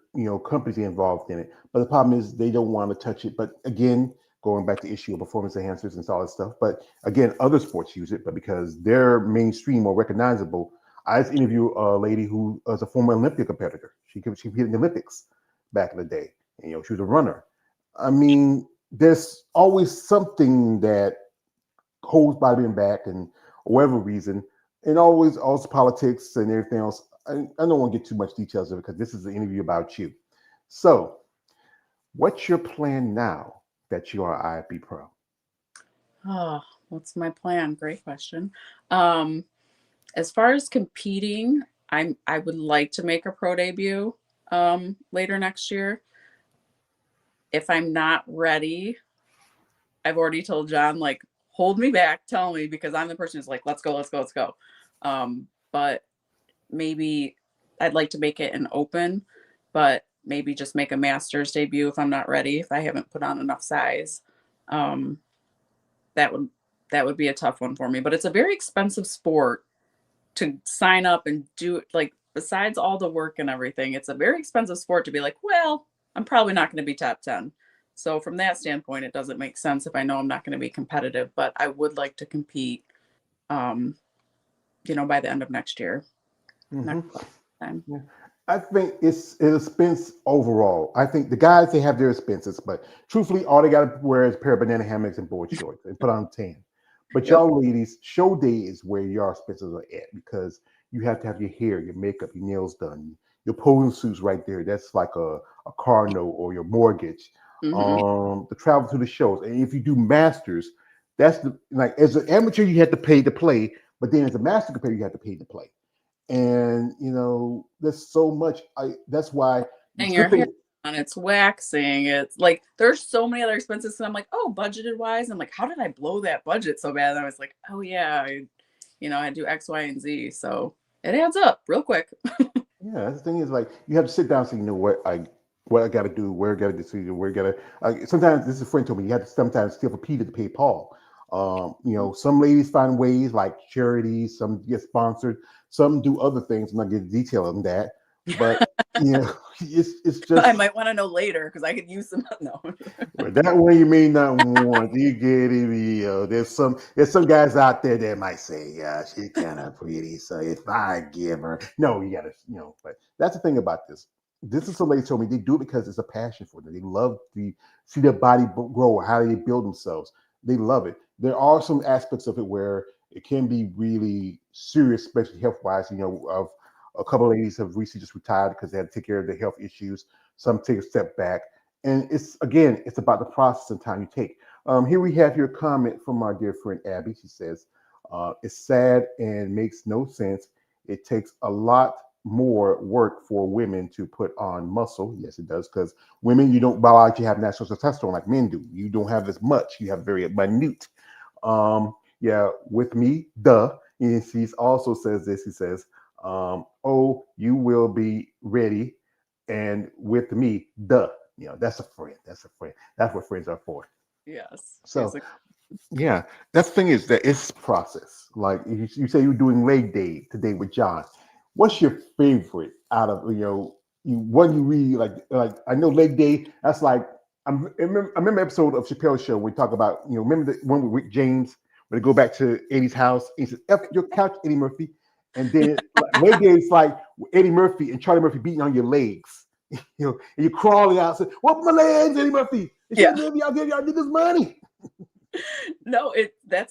companies involved in it. But the problem is they don't want to touch it. But again, going back to the issue of performance enhancers and all that stuff. But again, other sports use it, but because they're mainstream or recognizable. I just interviewed a lady who was a former Olympic competitor. She competed in the Olympics back in the day. And, she was a runner. I mean, there's always something that holds bodybuilding back, and whatever reason, and always also politics and everything else. I don't want to get too much details of it because this is an interview about you. So, what's your plan now that you are IFB Pro? oh, what's my plan? Great question. Um, as far as competing, I would like to make a pro debut later next year. If I'm not ready, I've already told John, like, hold me back, tell me, because I'm the person who's like, let's go, let's go, let's go. But maybe I'd like to make it an open, but maybe just make a master's debut if I'm not ready, if I haven't put on enough size. Um, that would that would be a tough one for me. But it's a very expensive sport to sign up and do, like, besides all the work and everything, it's a very expensive sport to be like, well, I'm probably not going to be top 10. So from that standpoint, it doesn't make sense if I know I'm not going to be competitive, but I would like to compete, um, by the end of next year. Hmm. Next time. Yeah. I think it's an expense overall. I think the guys, they have their expenses, but truthfully, all they got to wear is a pair of banana hammocks and board shorts and put on tan. But Yep. y'all ladies, show day is where your expenses are at because you have to have your hair, your makeup, your nails done, your posing suits right there. That's like a car note or your mortgage. Hmm. The travel to the shows, and if you do masters, that's the like as an amateur you have to pay to play, but then as a master competitor you have to pay to play. And there's so much. That's why And it's a your good hair thing. on, it's waxing. It's like there's so many other expenses. And I'm like, oh, budgeted wise, I'm like, how did I blow that budget so bad? And I was like, oh yeah, I do X, Y, and Z. So it adds up real quick. Yeah, that's the thing is like you have to sit down and say, what I got to do, where I got to decision, where I got to. Sometimes this is a friend told me you have to sometimes steal for Peter to pay Paul. Some ladies find ways like charities, some get sponsored, some do other things. I'm not getting detail on that, but it's I just might want to know later because I could use some. No. well, that one you may not want. You get it. There's some guys out there that might say, yeah, she's kind of pretty. So if I give her, no, you gotta, But that's the thing about this. This is somebody told me they do it because it's a passion for them. They love to see their body grow, how they build themselves. They love it. There are some aspects of it where it can be really serious, especially health wise. Of a couple of ladies have recently just retired because they had to take care of their health issues. Some take a step back, and it's about the process and time you take. Here we have your comment from our dear friend Abby. She says, "It's sad and makes no sense. It takes a lot more work for women to put on muscle. Yes, it does, because women, you don't biologically have natural testosterone like men do. You don't have as much. You have very minute. Yeah, with me, duh." And she also says this. He says, "Oh, you will be ready, and with me, duh." That's a friend. That's a friend. That's what friends are for. Yes. So yeah, that's the thing is that it's process. Like you say you're doing leg day today with John. What's your favorite out of one you really like? I know leg day. That's like I remember episode of Chappelle's show where we talk about remember the one with Rick James when they go back to Eddie's house and he says F your couch, Eddie Murphy, and then like, leg day is like Eddie Murphy and Charlie Murphy beating on your legs. And you're crawling out, saying, "What my legs, Eddie Murphy? They should Yeah. give y'all niggas money." No,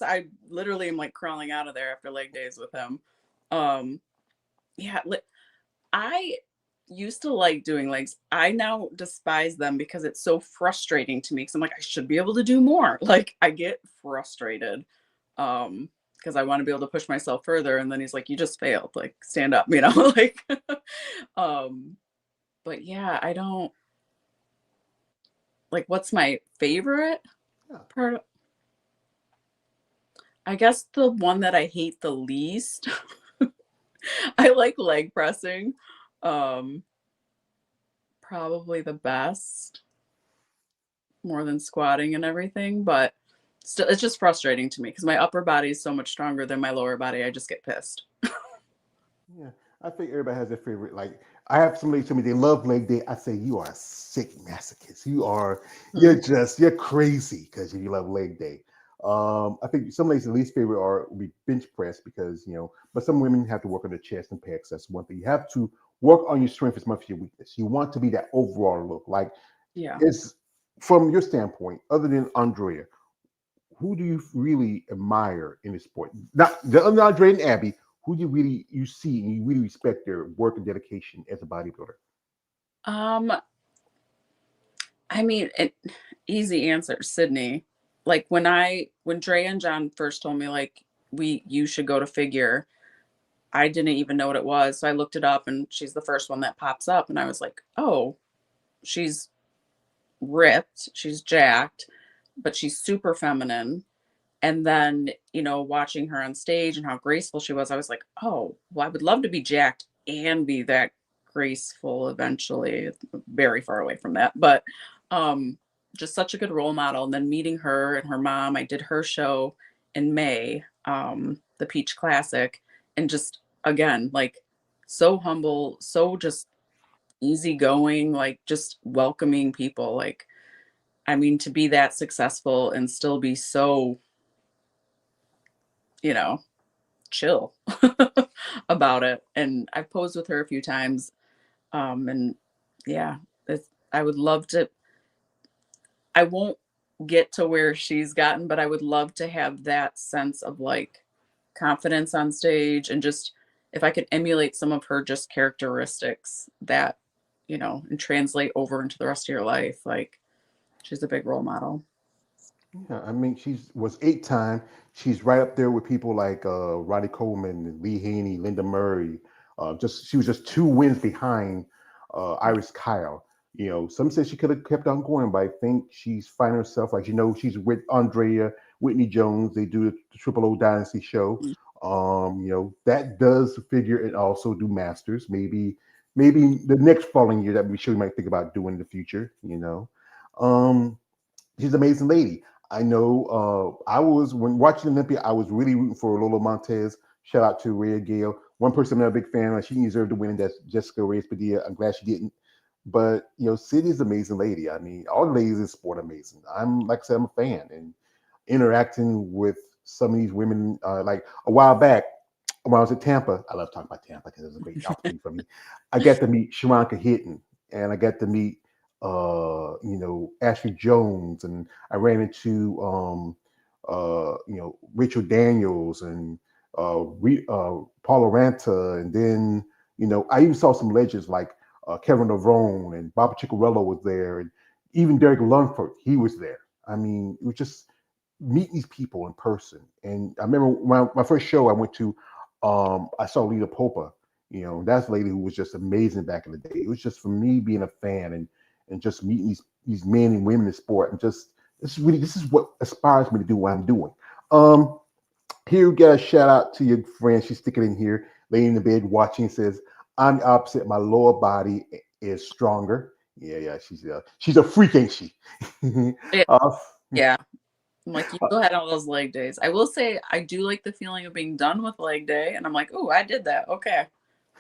I literally am like crawling out of there after leg days with him. Um, yeah, I used to like doing legs. I now despise them because it's so frustrating to me because I'm like, I should be able to do more. Like I get frustrated. Because I want to be able to push myself further. And then he's like, you just failed. Like, stand up, like um, but yeah, I don't like what's my favorite Yeah. part. I guess the one that I hate the least. I like leg pressing. Um, Probably the best, more than squatting and everything, but still it's just frustrating to me because my upper body is so much stronger than my lower body. I just get pissed. Yeah, I think everybody has their favorite. Like, I have somebody tell me they love leg day. I say you are a sick masochist. Hmm. You're crazy because you love leg day. I think some ladies' least favorite are would be bench press because but some women have to work on their chest and pecs. That's one thing. You have to work on your strength as much as your weakness. You want to be that overall look. Like, Yeah. it's from your standpoint, other than Andrea, who do you really admire in the sport? Not the other than Andre and Abby. Who do you see and you really respect their work and dedication as a bodybuilder? Um, I mean, easy answer, Sydney. Like when Dre and John first told me like you should go to figure, I didn't even know what it was. So I looked it up and she's the first one that pops up and I was like, "Oh, she's ripped, she's jacked, but she's super feminine." And then, watching her on stage and how graceful she was, I was like, "Oh, well, I would love to be jacked and be that graceful eventually." Very far away from that, but um, just such a good role model. And then meeting her and her mom, I did her show in May, the Peach Classic, and just again, like so humble, so just easygoing, like just welcoming people. Like, I mean, to be that successful and still be so, you know, chill about it. And I've posed with her a few times. And yeah, I would love to, I won't get to where she's gotten, but I would love to have that sense of like confidence on stage and just if I could emulate some of her just characteristics that, and translate over into the rest of your life. Like she's a big role model. Yeah, I mean, she's was 8 time. She's right up there with people like Ronnie Coleman, and Lee Haney, Linda Murray. Just she was just 2 wins behind Iris Kyle. Some say she could have kept on going, but I think she's finding herself. Like she's with Andrea, Whitney Jones. They do the Triple O Dynasty show. That does figure and also do Masters. Maybe the next following year that we sure might think about doing in the future. Um, she's an amazing lady. I know I was when watching Olympia, I was really rooting for Lola Montez. Shout out to Rhea Gale. One person I'm not a big fan of, she deserved to win, and that's Jessica Reyes Padilla. I'm glad she didn't. But Sydney's an amazing lady. I mean, all the ladies in sport are amazing. I'm like I said, I'm a fan and interacting with some of these women. Like a while back, when I was at Tampa, I love talking about Tampa because it was a great opportunity for me. I got to meet Sharonka Hitton, and I got to meet Ashley Jones, and I ran into Rachel Daniels and Paula Ranta, and then I even saw some legends like Kevin Lavone and Bobby Ciccarello was there, and even Derek Lundford, he was there. I mean, it was just meet these people in person. And I remember my first show I went to, I saw Lita Popa. That's a lady who was just amazing back in the day. It was just for me being a fan and just meeting these men and women in sport and just this is what inspires me to do what I'm doing. Um, Here we got a shout out to your friend. She's sticking in here, laying in the bed watching. Says, "I'm the opposite. My lower body is stronger." Yeah. She's a freak, ain't she? Yeah. uh, Yeah. I'm like, you go ahead on those leg days. I will say I do like the feeling of being done with leg day. And I'm like, oh, I did that. Okay.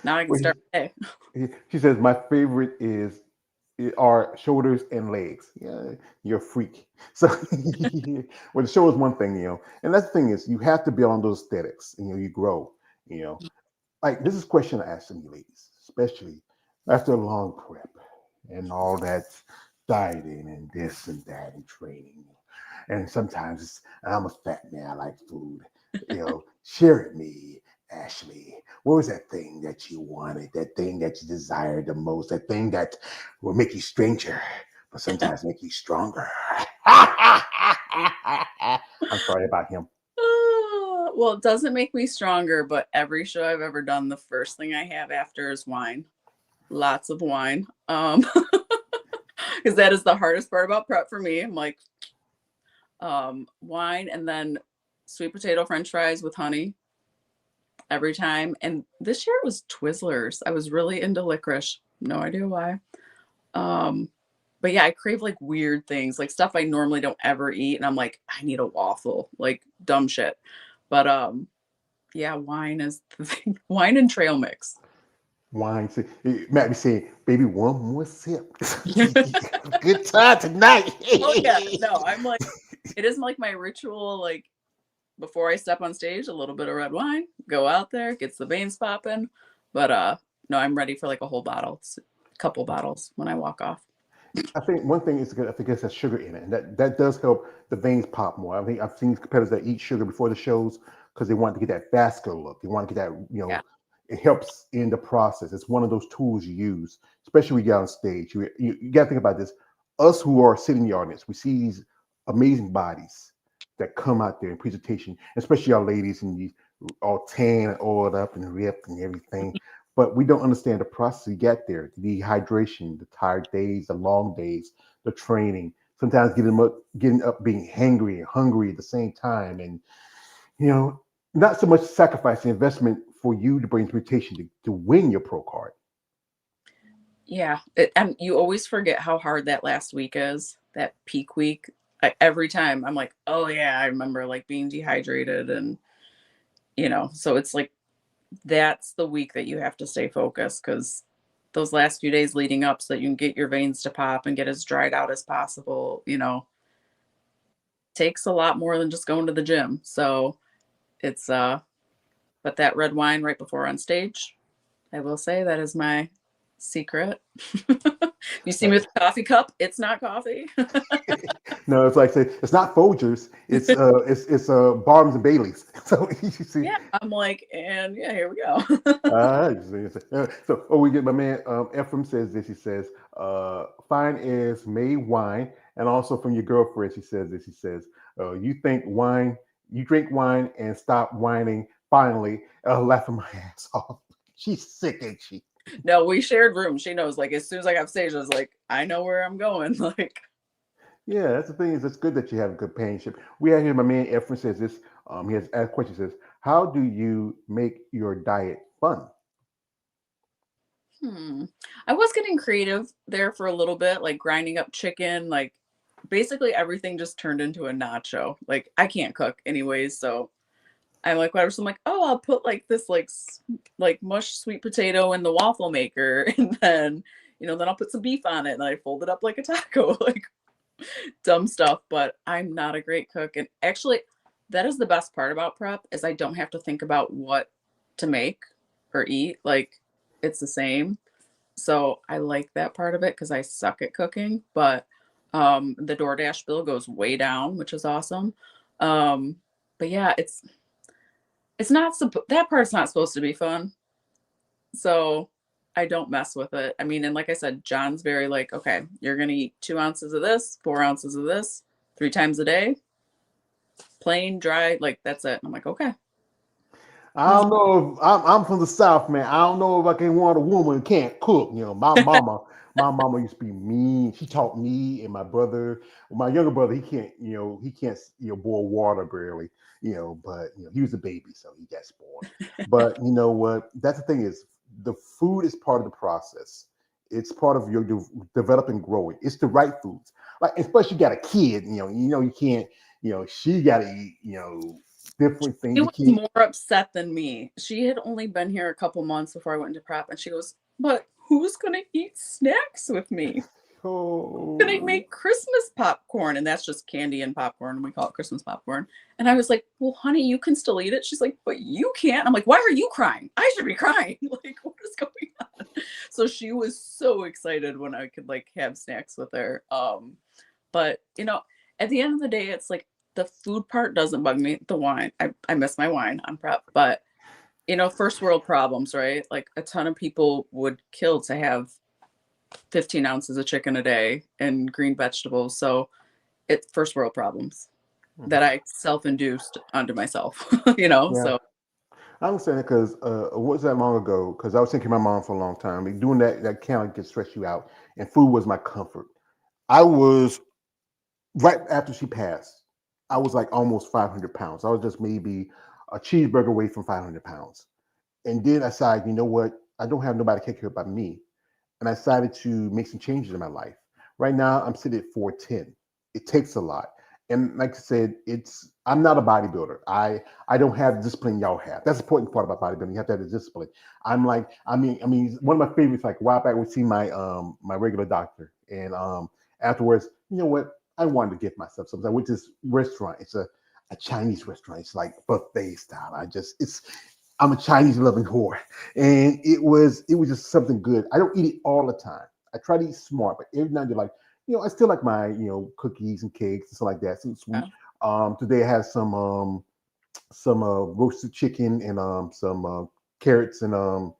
Now I can well, start my day. she says, "My favorite are shoulders and legs." Yeah, you're a freak. So, well, the show is one thing, and that's the thing is you have to build on those aesthetics. You grow. You know, like this is a question I ask some of you ladies, especially after a long prep and all that dieting and this and that and training. And sometimes I'm a fat man. I like food. Share it me. Ashley, what was that thing that you wanted? That thing that you desired the most? That thing that will make you stranger, but sometimes make you stronger. I'm sorry about him. Well, it doesn't make me stronger, but every show I've ever done, the first thing I have after is wine. Lots of wine. Because that is the hardest part about prep for me. I'm like, wine and then sweet potato French fries with honey every time. And this year it was Twizzlers. I was really into licorice. No idea why. But yeah, I crave like weird things, like stuff I normally don't ever eat. And I'm like, I need a waffle, like dumb shit. But yeah, wine is the thing. Wine and trail mix. Wine. Matt be saying, baby, one more sip. Good time tonight. Oh yeah, no, I'm like, it is like my ritual, like before I step on stage, a little bit of red wine, go out there, gets the veins popping. But no, I'm ready for like a whole bottle, couple bottles when I walk off. I think one thing is good. I think it has sugar in it, and that does help the veins pop more. I think I've seen competitors that eat sugar before the shows because they want to get that vascular look. They want to get that, Yeah. it helps in the process. It's one of those tools you use, especially when you get on stage. You got to think about this. Us who are sitting in the audience, we see these amazing bodies that come out there in presentation, especially our ladies and these all tan and oiled up and ripped and everything. But we don't understand the process to get there, the dehydration, the tired days, the long days, the training, sometimes getting up being hangry and hungry at the same time. And, you know, not so much sacrifice the investment for you to bring reputation to win your pro card. Yeah. And you always forget how hard that last week is, that peak week. Every time I'm like, oh yeah, I remember like being dehydrated and, so it's like, that's the week that you have to stay focused because those last few days leading up so that you can get your veins to pop and get as dried out as possible, takes a lot more than just going to the gym. So it's but that red wine right before on stage, I will say that is my secret. You see me with a coffee cup, it's not coffee. No, it's like say it's not Folgers. It's Barnes and Bailey's. So you see. Yeah, I'm like, and yeah, here we go. We get my man Ephraim says this. He says, "Fine as May wine," and also from your girlfriend, she says this. He says, "You drink wine and stop whining. Finally, laughing my ass off. She's sick, ain't she?" No, we shared rooms. She knows. Like as soon as I got stage, I was like, I know where I'm going. Like, yeah, that's the thing. Is it's good that you have a companionship. We have here my man Ephraim says this. He has asked a question. Says, "How do you make your diet fun?" I was getting creative there for a little bit, like grinding up chicken, like basically everything just turned into a nacho. Like I can't cook anyways, so I'm like whatever. So I'm like, oh, I'll put like this like mushed sweet potato in the waffle maker, and then then I'll put some beef on it, and I fold it up like a taco, like dumb stuff. But I'm not a great cook, and actually, that is the best part about prep is I don't have to think about what to make or eat. Like it's the same. So I like that part of it because I suck at cooking, but the DoorDash bill goes way down, which is awesome. But yeah, it's not that part's not supposed to be fun. So I don't mess with it. I mean, and like I said, John's very like, okay, you're gonna eat 2 ounces of this, 4 ounces of this, 3 times a day, plain, dry, like that's it. And I'm like, okay. I don't know if I'm from the South, man. I don't know if I can want a woman who can't cook. My mama used to be mean. She taught me and my brother, my younger brother, he can't boil water barely, but he was a baby, so he got spoiled. But you know what? That's the thing is the food is part of the process. It's part of your developing growing. It's the right foods. Like especially you got a kid, you can't, she gotta eat, different things. She You was can't. more upset than me. She had only been here a couple months before I went into prep, and she goes, "But who's gonna eat snacks with me? Gonna Oh, make Christmas popcorn," and that's just candy and popcorn. We call it Christmas popcorn. And I was like, "Well, honey, you can still eat it." She's like, "But you can't." I'm like, "Why are you crying? I should be crying. Like, what is going on?" So she was so excited when I could like have snacks with her. But at the end of the day, it's like the food part doesn't bug me. The wine, I miss my wine on prep, but First world problems, right? Like a ton of people would kill to have 15 ounces of chicken a day and green vegetables. So it's first world problems Mhm. that I self-induced onto myself, Yeah, so I understand it because it wasn't that long ago. Because I was thinking of my mom for a long time. Like, doing that kind of can stress you out, and food was my comfort. I was right after she passed. I was like almost 500 pounds. I was just maybe a cheeseburger away from 500 pounds. And then I decided, you know what? I don't have nobody to take care of but me. And I decided to make some changes in my life. Right now, I'm sitting at 410. It takes a lot. And like I said, I'm not a bodybuilder. I don't have the discipline y'all have. That's the important part about bodybuilding. You have to have the discipline. I'm like, I mean, one of my favorites, like a while back, we see my regular doctor. And afterwards, you know what? I wanted to get myself something. I went to this restaurant. It's a Chinese restaurant. It's like buffet style. I'm a Chinese loving whore, and it was just something good. I don't eat it all the time. I try to eat smart, but every now and then, like, I still like my cookies and cakes and stuff like that, some sweet. yeah. Today I had some roasted chicken and some carrots and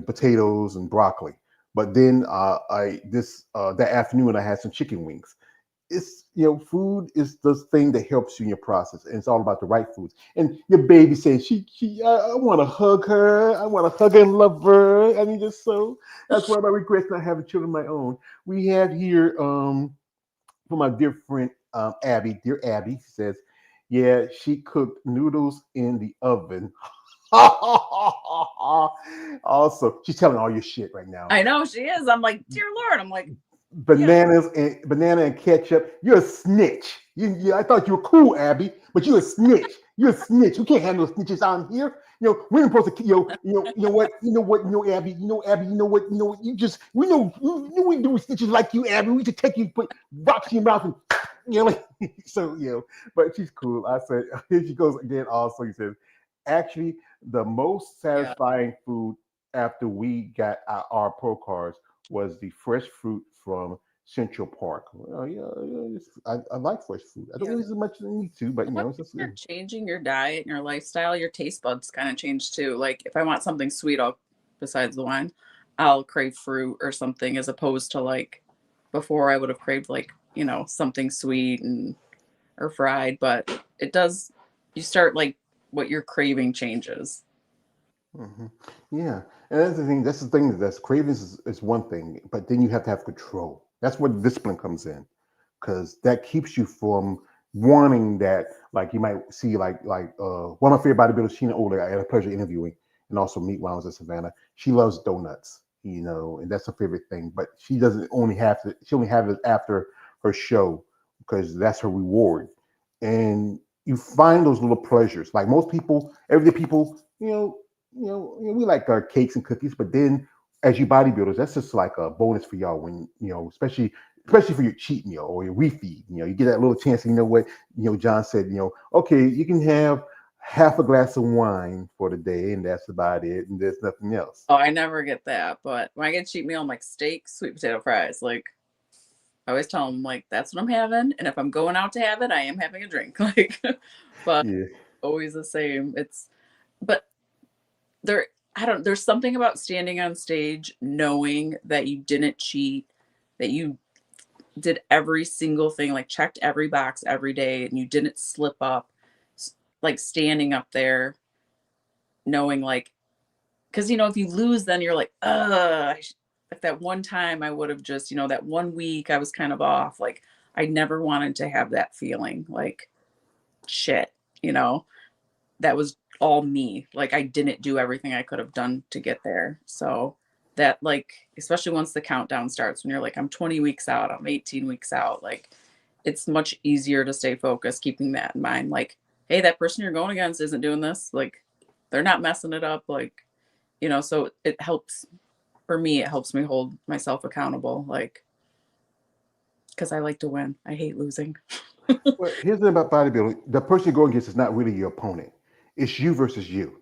potatoes and broccoli. But then I this that afternoon I had some chicken wings. It's food is the thing that helps you in your process, and it's all about the right foods. And your baby says I want to hug her, I want to hug her and love her. I mean, just so that's one of my regrets not having children of my own. We have here from my dear friend Abby, dear Abby, says, yeah, she cooked noodles in the oven. Also, she's telling all your shit right now. I know she is. I'm like, dear Lord. I'm like, yeah. Banana and ketchup. You're a snitch. I thought you were cool, Abby, but you're a snitch. You're a snitch. We can't have no snitches out here. We're supposed to. Abby. Abby. You just. We do snitches like you, Abby. We should take you, put rocks in your mouth, and like, so But she's cool. I said. Here she goes again. Also, he says, actually, the most Yeah. satisfying food after we got our pro cards was the fresh fruit from Central Park. Well, I like fresh food. I don't Yeah. eat as much as I need to, but Once it's just you're changing your diet and your lifestyle, your taste buds kind of change too. Like if I want something sweet, besides the wine, I'll crave fruit or something as opposed to like before I would have craved like, something sweet and or fried, but it does you start like what you're craving changes. hmm yeah. And that's the thing. That's cravings is one thing, but then you have to have control. That's where the discipline comes in, because that keeps you from wanting that. Like you might see, one of my favorite bodybuilders, Sheena Older. I had a pleasure interviewing and also meet while I was in Savannah. She loves donuts, and that's her favorite thing. But she doesn't only have to. She only have it after her show because that's her reward. And you find those little pleasures. Like most people, everyday people, we like our cakes and cookies, but then as you bodybuilders, that's just like a bonus for y'all when especially for your cheat meal or your refeed. You get that little chance. And you know what? John said, okay, you can have half a glass of wine for the day, and that's about it, and there's nothing else. Oh, I never get that, but when I get cheat meal, I'm like steak, sweet potato fries. Like I always tell them, like that's what I'm having, and if I'm going out to have it, I am having a drink. Like, but Yeah. always the same. But there, I don't. There's something about standing on stage, knowing that you didn't cheat, that you did every single thing, like checked every box every day, and you didn't slip up. Like standing up there, knowing like because if you lose, then you're like, if that one time I would have just, that one week I was kind of off. Like I never wanted to have that feeling like shit, you know, that was all me. Like I didn't do everything I could have done to get there. So that like, especially once the countdown starts, when you're like, I'm 20 weeks out, I'm 18 weeks out, like it's much easier to stay focused, keeping that in mind. Like, hey, that person you're going against isn't doing this. Like they're not messing it up. Like, so it helps for me, it helps me hold myself accountable, like, because I like to win. I hate losing. Well, here's the thing about bodybuilding: the person you're going against is not really your opponent. It's you versus you,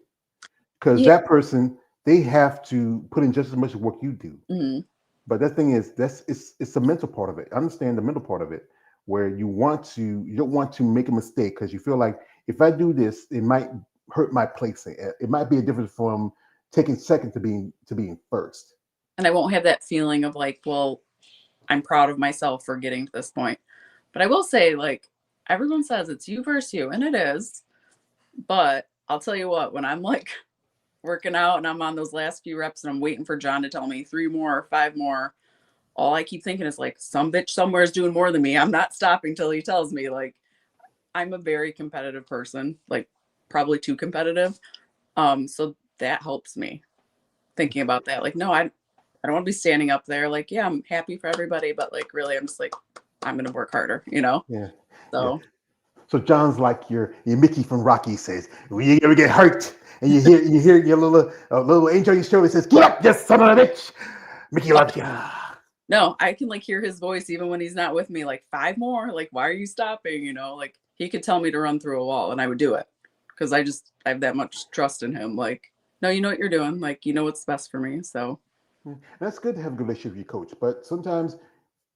because Yeah. that person, they have to put in just as much work you do. Mhm. But that thing is, it's the mental part of it. I understand the mental part of it, where you don't want to make a mistake because you feel like if I do this, it might. hurt my placing. It might be a difference from taking second to being first. And I won't have that feeling of like, well, I'm proud of myself for getting to this point. But I will say, like, everyone says it's you versus you, and it is. But I'll tell you what, when I'm like working out and I'm on those last few reps and I'm waiting for John to tell me 3 more or 5 more, all I keep thinking is like, some bitch somewhere is doing more than me. I'm not stopping till he tells me. Like, I'm a very competitive person, like probably too competitive. So that helps me thinking about that. Like, no, I don't want to be standing up there like, yeah, I'm happy for everybody, but like really I'm just like, I'm gonna work harder, you know? Yeah, yeah. So So John's like your Mickey from Rocky says, when you ever get hurt and you hear your little angel on your shoulder says, "Get up, you son of a bitch! Mickey loves you." no, I can like hear his voice even when he's not with me, like 5 more, like why are you stopping? You know, like he could tell me to run through a wall and I would do it because I have that much trust in him. Like, no, you know what you're doing, like you know what's best for me. So That's good to have a good relationship with your coach, but sometimes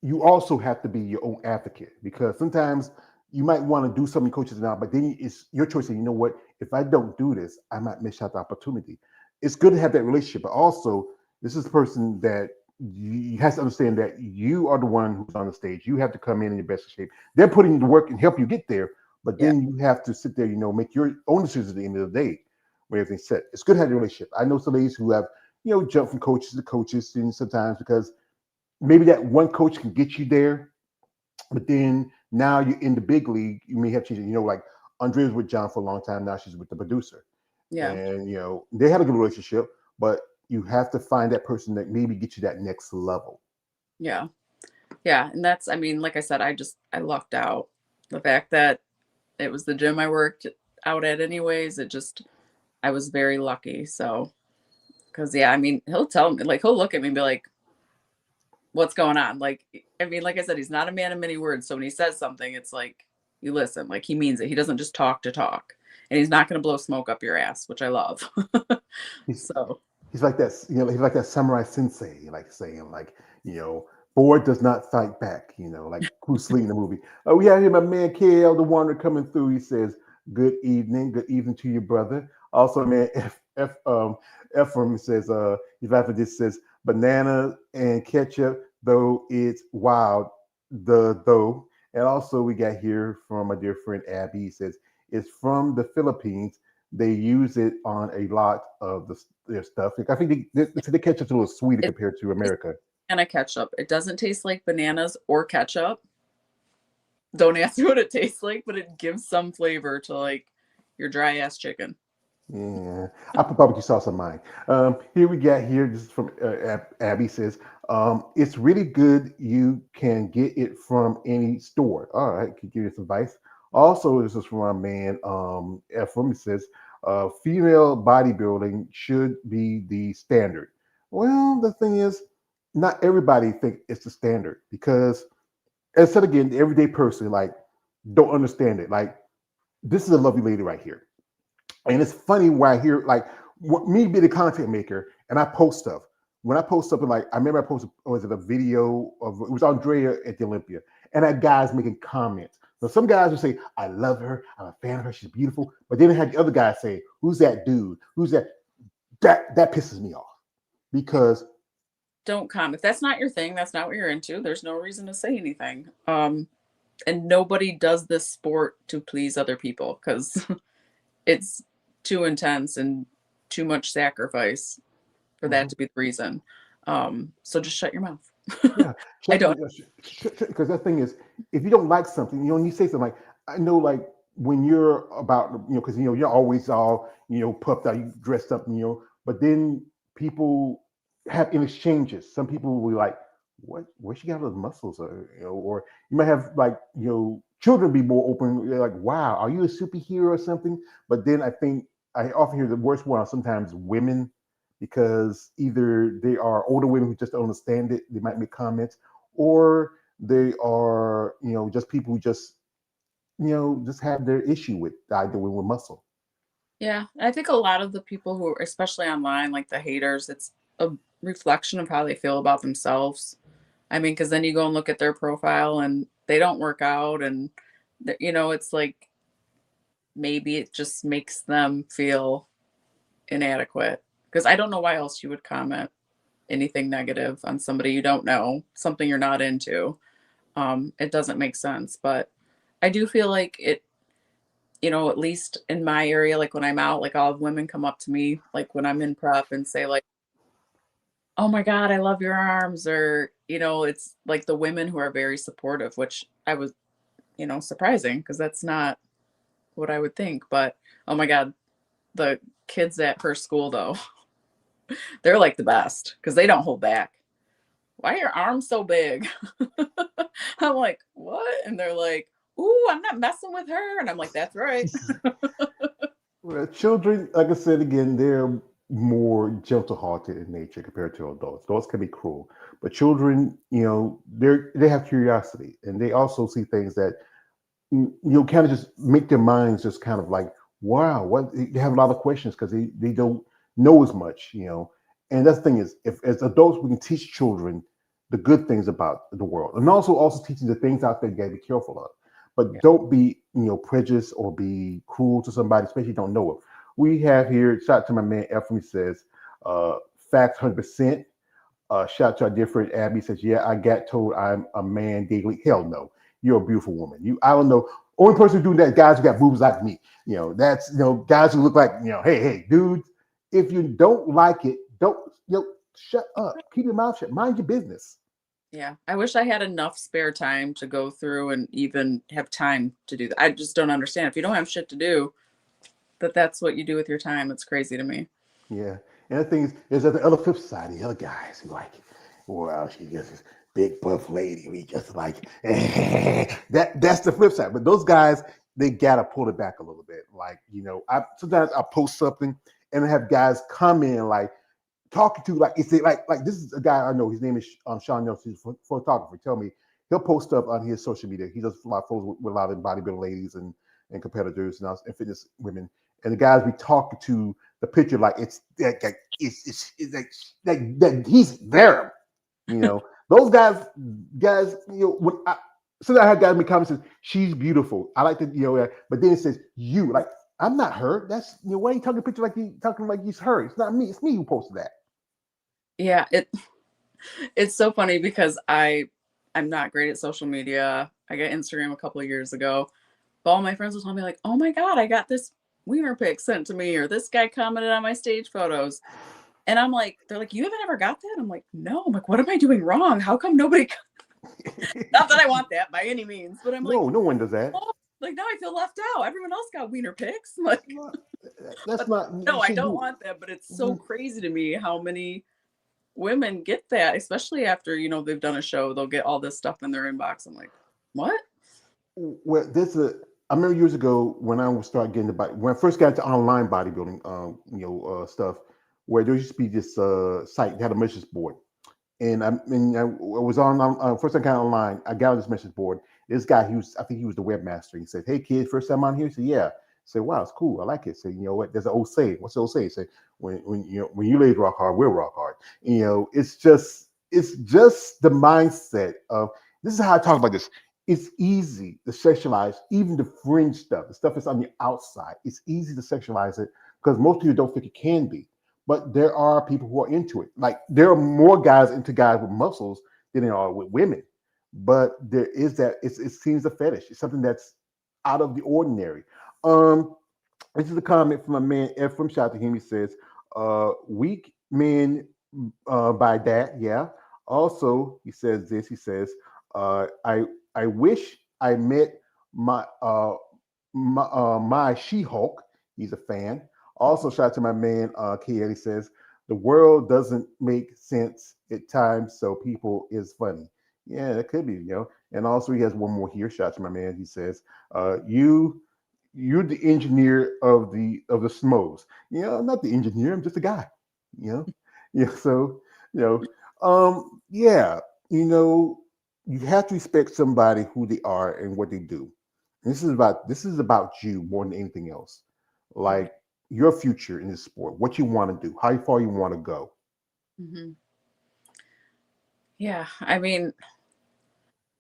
you also have to be your own advocate because sometimes you might want to do something coaches now, but then it's your choice. And you know what? If I don't do this, I might miss out the opportunity. It's good to have that relationship, but also this is the person that you has to understand that you are the one who's on the stage. You have to come in your best shape. They're putting you to work and help you get there, but yeah, then you have to sit there, make your own decisions at the end of the day when everything's set. It's good to have a relationship. I know some ladies who have, jumped from coaches to coaches and sometimes because maybe that one coach can get you there, but then now you're in the big league. You may have changed. Like Andrea's with John for a long time now. She's with the producer, yeah, and they had a good relationship. But you have to find that person that maybe gets you that next level. yeah, yeah. And that's, I mean, like I said, I lucked out. The fact that it was the gym I worked out at anyways, I was very lucky. So, because yeah, I mean, he'll tell me, like, he'll look at me and be like, what's going on? Like, I mean, like I said, he's not a man of many words. So when he says something, it's like, you listen, like he means it. He doesn't just talk to talk. And he's not going to blow smoke up your ass, which I love. He's So, he's like that. He's like that samurai sensei, like saying you know, board does not fight back. Like Bruce Lee in the movie. Oh, we have here my man KL the Wonder coming through. He says, good evening to you, brother. Also, man, Ephraim says, he's laughing. This says banana and ketchup, though it's wild, though. And also, we got here from my dear friend Abby. He says it's from the Philippines. They use it on a lot of their stuff. Like, I think the ketchup's a little sweeter it compared to tastes America. like banana ketchup. It doesn't taste like bananas or ketchup. Don't ask me what it tastes like, but it gives some flavor to like your dry ass chicken. Yeah, I put barbecue sauce on mine. Here we got here. This is from Abby says, it's really good. You can get it from any store. All right, can give you some advice. Also, this is from our man Ephraim. It says, female bodybuilding should be the standard. Well, the thing is, not everybody think it's the standard because, as I said again, the everyday person like don't understand it. Like this is a lovely lady right here. And it's funny why I hear like me being a content maker and I post stuff. When I post something like I remember I posted was it a video of it was Andrea at the Olympia and that guy's making comments. So some guys would say, I love her, I'm a fan of her, she's beautiful. But then I had the other guy say, who's that dude? Who's that? That pisses me off because Don't comment. If that's not your thing, that's not what you're into. There's no reason to say anything. And nobody does this sport to please other people because it's too intense and too much sacrifice for that mhm, to be the reason. So just shut your mouth. yeah, I don't. because that thing is, if you don't like something, you say something like, I know, like when you're about, because you're always all, puffed out, you dressed up, but then people have in exchanges. Some people will be like, what? Where she got those muscles, or you might have like, children be more open. They're like, wow, are you a superhero or something? But then I think I often hear the worst one are sometimes women because either they are older women who just don't understand it, they might make comments, or they are, just people who just have their issue with either with muscle. Yeah, I think a lot of the people who, especially online, like the haters, it's a reflection of how they feel about themselves. I mean, because then you go and look at their profile and they don't work out, and it's like maybe it just makes them feel inadequate. Because I don't know why else you would comment anything negative on somebody you don't know, something you're not into. It doesn't make sense. But I do feel like it, at least in my area, like when I'm out, like I'll have women come up to me, like when I'm in prep and say, like, oh my God, I love your arms. Or, it's like the women who are very supportive, which I was, surprising because that's not what I would think. But oh my God, the kids at her school, though, they're like the best because they don't hold back. Why are your arms so big? I'm like, what? And they're like, ooh, I'm not messing with her. And I'm like, that's right. Well, children, like I said again, they're more gentle-hearted in nature compared to adults. Adults can be cruel, but children, they have curiosity, and they also see things that kind of just make their minds just kind of like, wow, what they have a lot of questions because they don't know as much. And that's the thing is, if as adults we can teach children the good things about the world, and also teaching the things out there you gotta be careful of. But Yeah. don't be prejudiced or be cruel to somebody, especially if you don't know it. We have here, shout out to my man Ephraim, he says, facts 100%. Shout out to our dear friend Abby, says, yeah, I got told I'm a man daily. Hell no. You're a beautiful woman. I don't know. Only person doing that, guys who got boobs like me. That's guys who look like, hey, dude, if you don't like it, don't shut up. Keep your mouth shut. Mind your business. Yeah. I wish I had enough spare time to go through and even have time to do that. I just don't understand. If you don't have shit to do, that's what you do with your time. It's crazy to me. Yeah. And the thing is that the other flip side, the other guys who like, well, she just this big buff lady. We just like that's the flip side. But those guys, they gotta pull it back a little bit. Like, I sometimes I post something and I have guys come in like talking to like it's like this is a guy I know. His name is Sean Nelson. He's a photographer. Tell me he'll post stuff on his social media. He does a lot of photos with a lot of bodybuilding ladies and competitors and fitness women. And the guys we talk to the picture like it's like it's like that he's there. Those guys. When so I had guys make comments says she's beautiful. I like to but then it says you like I'm not her. That's why are you talking picture like you talking like it's her? It's not me. It's me who posted that. Yeah. It's so funny because I'm not great at social media. I got Instagram a couple of years ago. But all my friends will tell me like, "Oh my God, I got this wiener pic sent to me," or "This guy commented on my stage photos." And I'm like, they're like, "You haven't ever got that?" I'm like, "No." I'm like, "What am I doing wrong? How come nobody?" Not that I want that by any means, but I'm like, No, no one does that. oh, like now I feel left out. Everyone else got wiener pics. Like, That's but not. no, I See don't you. want that. But it's so Mhm. crazy to me how many women get that, especially after they've done a show. They'll get all this stuff in their inbox. I'm like, what? Well, there's a. I remember years ago when I would start getting the body when I first got into online bodybuilding, stuff, where there used to be this site that had a message board, and I was on first I got online. I got on this message board. This guy, I think he was the webmaster. He said, "Hey kid, first time on here." He said, "Yeah." I said, "Wow, it's cool. I like it." So you know what? There's an old saying. What's the old saying? Say when you ladies rock hard, we'll rock hard. It's just the mindset of this is how I talk about this. It's easy to sexualize even the fringe stuff, the stuff that's on the outside. It's easy to sexualize it because most people don't think it can be. But there are people who are into it. Like there are more guys into guys with muscles than there are with women. But there is that it seems a fetish. It's something that's out of the ordinary. Um, this is a comment from a man Ephraim. Shout out to him. He says, "Weak men by that, yeah." Also, he says this. He says, "I wish I met my She-Hulk." He's a fan. Also, shout out to my man Kiel. He says, "The world doesn't make sense at times, so people is funny." Yeah, that could be. And also, he has one more here. Shout out to my man. He says, "You." You're the engineer of the Smos. I'm not the engineer. I'm just a guy. You know. Yeah. So you yeah. You know, you have to respect somebody who they are and what they do. This is about you more than anything else. Right. Like your future in this sport, what you want to do, how far you want to go. Hmm. Yeah. I mean,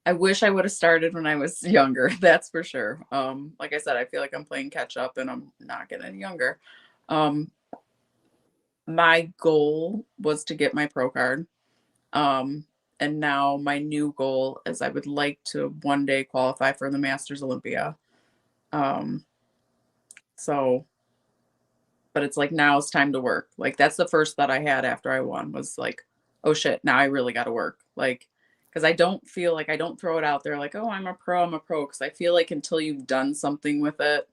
I wish I would have started when I was younger. That's for sure. Like I said, I feel like I'm playing catch up and I'm not getting any younger. Um, my goal was to get my pro card. Um, and now my new goal is I would like to one day qualify for the Masters Olympia. Um, so, but it's like now it's time to work. Like that's the first thought I had after I won was like, oh shit, now I really got to work. Like, because I don't feel like I don't throw it out there like, oh, I'm a pro, I'm a pro. Because I feel like until you've done something with it,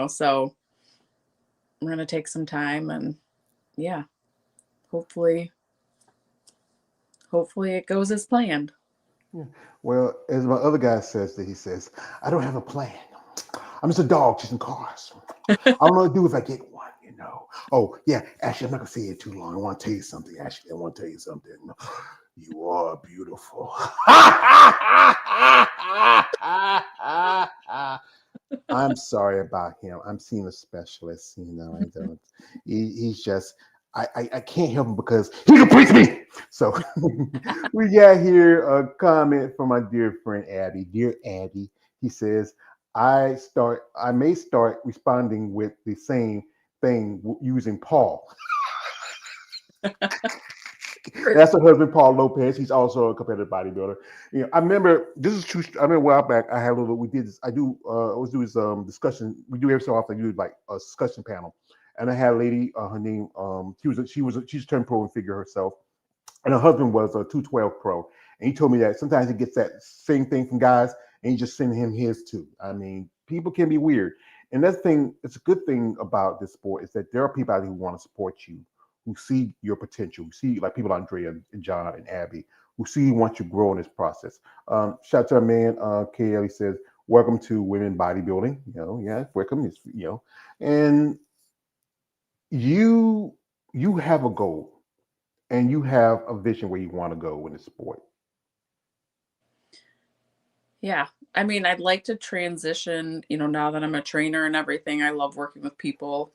so I'm gonna take some time and yeah, hopefully, hopefully it goes as planned. Yeah. Well, as my other guy says, that he says, I don't have a plan. I'm just a dog chasing cars. I don't know what to do if I get one. Oh, yeah, Ashley, I'm not going to say it too long. I want to tell you something, Ashley. I want to tell you something. You are beautiful. I'm sorry about him. I'm seeing a specialist. I don't. He's just. I can't help him because he completes me. So we got here a comment from my dear friend Abby. Dear Abby, he says, I may start responding with the same thing using Paul. That's her husband, Paul Lopez. He's also a competitive bodybuilder. I remember this is true. I remember a while back. I had a little. We did this. I do. Always do this discussion. We do every so often. Do like a discussion panel, and I had a lady. Her name. She's turned pro and figure herself, and her husband was a 212 pro. And he told me that sometimes he gets that same thing from guys, and he just send him his too. I mean, people can be weird, and that thing. It's a good thing about this sport is that there are people out there who want to support you, who see your potential, who see like people Andrea and John and Abby, who see you want you to grow in this process. Shout out to our man, Kelly says, welcome to women bodybuilding. Yeah, welcome. And you you have a goal and you have a vision where you want to go in the sport. Yeah. I mean, I'd like to transition, now that I'm a trainer and everything. I love working with people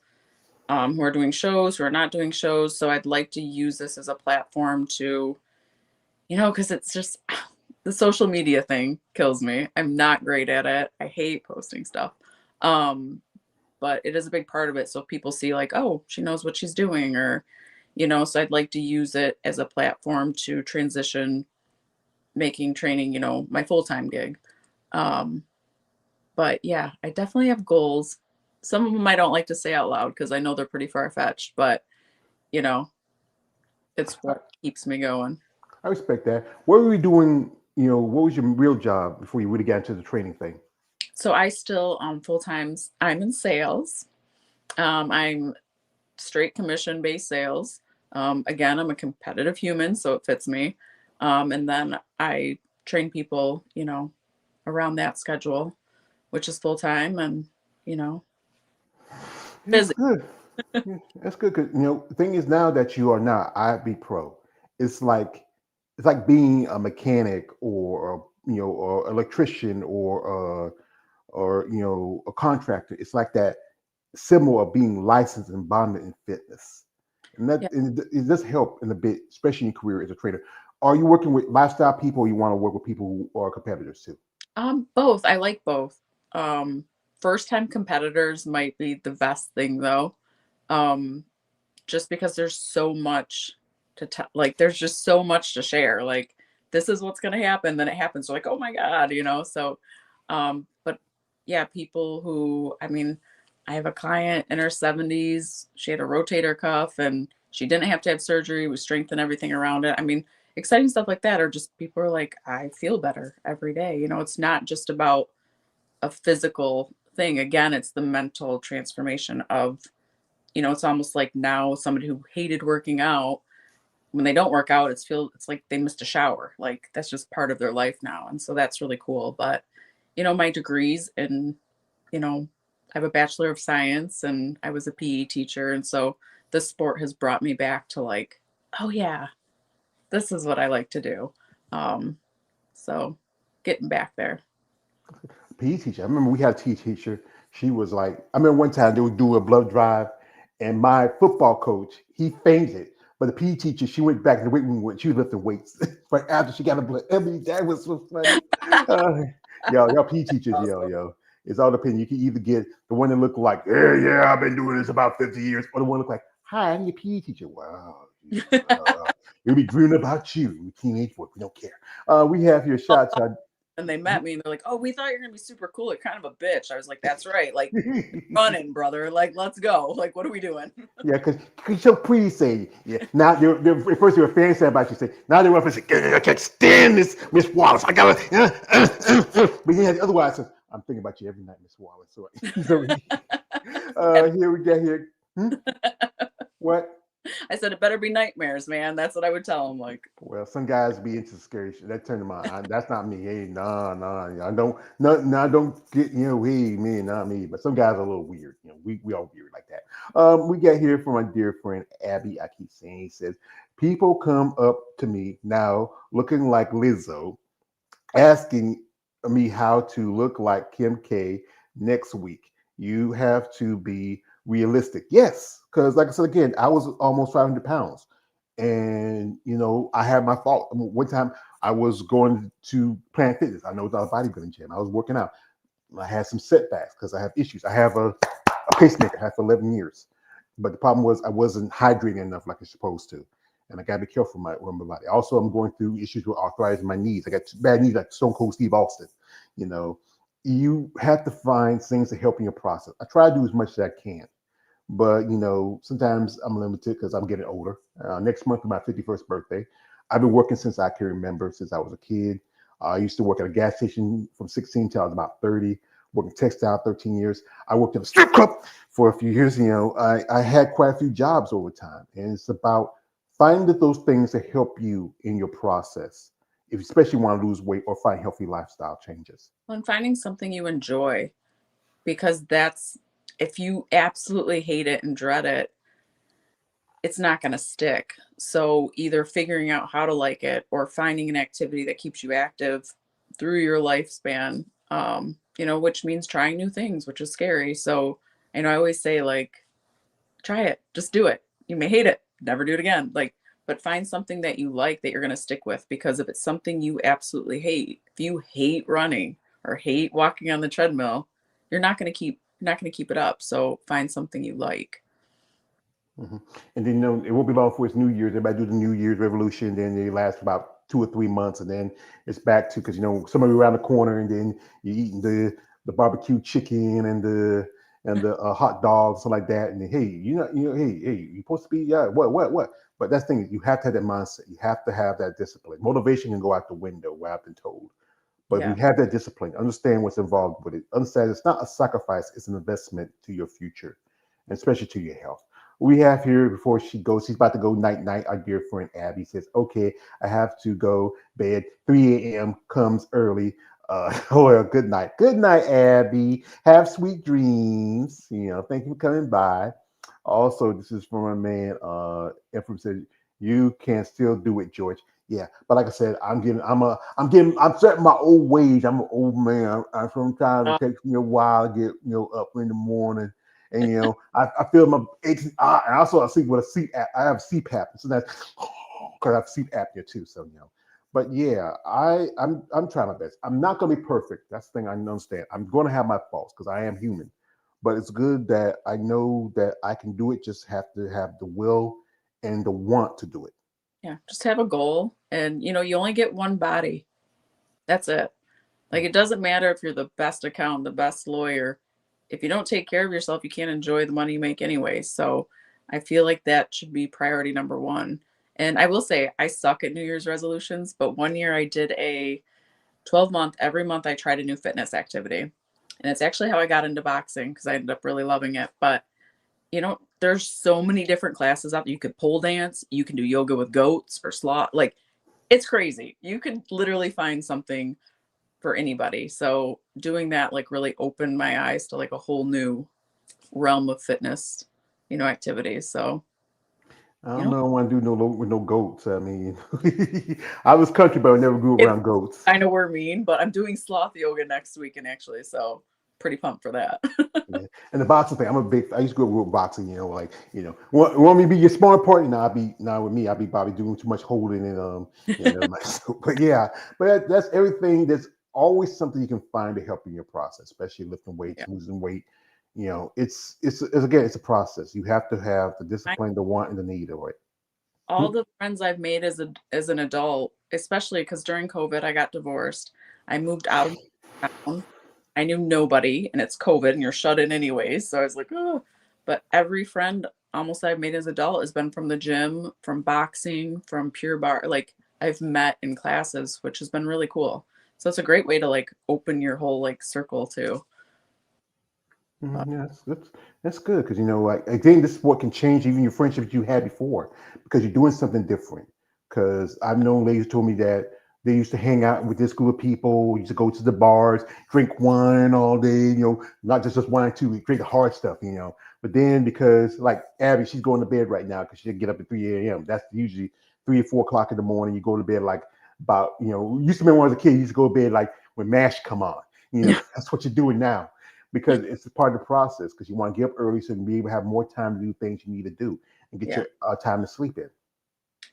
who are doing shows, who are not doing shows. So I'd like to use this as a platform to, because it's just the social media thing kills me. I'm not great at it. I hate posting stuff. Um, but it is a big part of it. So people see, like, oh, she knows what she's doing, or, so I'd like to use it as a platform to transition making training, my full time gig. Um, but yeah, I definitely have goals. Some of them I don't like to say out loud because I know they're pretty far fetched, but you know, it's I, what keeps me going. I respect that. What were you doing? What was your real job before you really got into the training thing? So I still full times I'm in sales. I'm straight commission based sales. Again, I'm a competitive human, so it fits me. And then I train people, around that schedule, which is full time and you know That's busy. good. Yeah, that's good because the thing is now that you are not IB Pro, it's like it's like being a mechanic or or electrician or a contractor. It's like that symbol of being licensed and bonded in fitness, and Yeah. it does help in a bit, especially in your career as a trainer. Are you working with lifestyle people, or you want to work with people who are competitors too? Both. I like both. Um, First time competitors might be the best thing though. Um, just because there's so much to tell, like there's just so much to share. Like this is what's gonna happen, then it happens. Like, oh my God, So but yeah, people who I mean, I have a client in her 70s. She had a rotator cuff and she didn't have to have surgery, with strength and everything around it. I mean, exciting stuff like that, or just people are like, I feel better every day. It's not just about a physical thing. Again, it's the mental transformation of, it's almost like now somebody who hated working out, when they don't work out, it's like they missed a shower. Like that's just part of their life now. And so that's really cool. But, my degrees and, I have a Bachelor of Science and I was a PE teacher. And so the sport has brought me back to like, oh yeah, this is what I like to do. Um, so getting back there. PE teacher. I remember we had a PE teacher. She was like, I remember one time they would do a blood drive, and my football coach he fainted. But the PE teacher, she went back to the weight room when she was lifting weights. But after she got a blood, I mean, that was so funny. Uh, y'all PE teachers, Awesome. it's all depending. You can either get the one that look like, yeah, I've been doing this about 50 years, or the one that look like, hi, I'm your PE teacher. Wow, we'll be dreaming about you, you teenage boy. We don't care. We have here shots. And they met me and they're like, "Oh, we thought you're gonna be super cool. You're kind of a bitch." I was like, "That's right. Like, running, brother. Like, let's go. Like, what are we doing?" Yeah, because so please say, yeah. Now at first they were fancy about you say, now they want to say, I can't stand this, Miss Wallace. I gotta, but yeah, otherwise I'm thinking about you every night, Miss Wallace. So, here we get here. Hmm? What? I said it better be nightmares, man. That's what I would tell them. Like, Well, some guys be into scary shit. That turned them on. That's not me. Hey, nah. I don't, no, I don't get, hey, me, not me. But some guys are a little weird. We all weird like that. We got here from my dear friend Abby. I keep saying, he says, people come up to me now looking like Lizzo, asking me how to look like Kim K next week. You have to be realistic. Yes, because like I said again, I was almost 500 pounds, and I had my fault. One time I was going to Planet Fitness. I know it's not a bodybuilding gym. I was working out. I had some setbacks because I have issues. I have a pacemaker. I had for 11 years, but the problem was I wasn't hydrating enough like I was supposed to, and I got to be careful with my body. Also, I'm going through issues with arthritis in my knees. I got bad knees like Stone Cold Steve Austin. You know, you have to find things to help in your process. I try to do as much as I can, but sometimes I'm limited because I'm getting older. Next month is my 51st birthday. I've been working since I can remember, since I was a kid. I used to work at a gas station from 16 till I was about 30. Working textile 13 years. I worked at a strip club for a few years. I had quite a few jobs over time, and it's about finding those things to help you in your process, if especially want to lose weight or find healthy lifestyle changes. and finding something you enjoy, because that's if you absolutely hate it and dread it, it's not going to stick. So either figuring out how to like it or finding an activity that keeps you active through your lifespan, which means trying new things, which is scary. So, I always say, like, try it, just do it. You may hate it, never do it again. Like, but find something that you like that you're going to stick with, because if it's something you absolutely hate, if you hate running or hate walking on the treadmill, you're not going to keep it up. So find something you like. hmm And then it won't be long before it's New Year's. Everybody do the New Year's revolution. Then they last for about 2 or 3 months, and then it's back to because somebody around the corner, and then you eating the barbecue chicken and the hot dogs, something like that. And then, hey, hey, you're supposed to be what? But that's the thing. You have to have that mindset. You have to have that discipline. Motivation can go out the window, what I've been told. But if Yeah. you have that discipline, understand what's involved with it. Understand it's not a sacrifice; it's an investment to your future, and especially to your health. We have here before she goes. She's about to go night night. Our dear friend Abby says, "Okay, I have to go bed. 3 a.m. comes early. Oh well, good night, Abby. Have sweet dreams. Thank you for coming by. Also, this is from a man. Ephraim said, "You can still do it, George." Yeah, but like I said, I'm setting my old ways. I'm an old man. Sometimes Uh, it takes me a while to get up in the morning, and I feel my aches. And also I sleep with a CPAP. I have CPAP, so that's because I have sleep apnea too. So but yeah, I'm trying my best. I'm not gonna be perfect. That's the thing I understand. I'm gonna have my faults because I am human. But it's good that I know that I can do it. Just have to have the will and the want to do it. yeah, just have a goal, and you only get one body. That's it. Like, it doesn't matter if you're the best accountant, the best lawyer. If you don't take care of yourself, you can't enjoy the money you make anyway. So I feel like that should be priority number one. And I will say, I suck at New Year's resolutions, but one year I did a 12-month, every month I tried a new fitness activity. And it's actually how I got into boxing, because I ended up really loving it. But there's so many different classes out there. You could pole dance, you can do yoga with goats or sloth. Like, it's crazy. You could literally find something for anybody. So doing that, like, really opened my eyes to like a whole new realm of fitness, activities. So, I you don't know, know. I want to do with no goats. I mean, I was country, but I never grew it's around goats. kind of we're mean, but I'm doing sloth yoga next weekend actually. So pretty pumped for that. Yeah. And the boxing thing, I used to go with boxing, like, want me to be your sparring partner? Now now with me, I'll be probably doing too much holding and, but yeah, but that's everything. There's always something you can find to help in your process, especially lifting weights, Yeah. losing weight. It's again, it's a process. You have to have the I, discipline, the want, and the need of it. all Hmm? the friends I've made as an adult, especially because during COVID I got divorced. I moved out of town. I knew nobody, and it's COVID, and you're shut in anyways. So I was like, oh. But every friend almost I've made as adult has been from the gym, from boxing, from pure bar. Like I've met in classes, which has been really cool. So it's a great way to like open your whole like circle too. But Yeah, that's good because like again, this sport can change even your friendships you had before because you're doing something different. Because I've known ladies who told me that they used to hang out with this group of people, used to go to the bars, drink wine all day, not just wine too, drink the hard stuff. But then because like Abby, she's going to bed right now because she get up at 3 a.m. That's usually 3 or 4 o'clock in the morning. You go to bed like about used to be when I was a kid, you used to go to bed like when MASH come on. yeah, That's what you're doing now because it's a part of the process because you want to get up early so you can be able to have more time to do things you need to do and get yeah, your time to sleep in.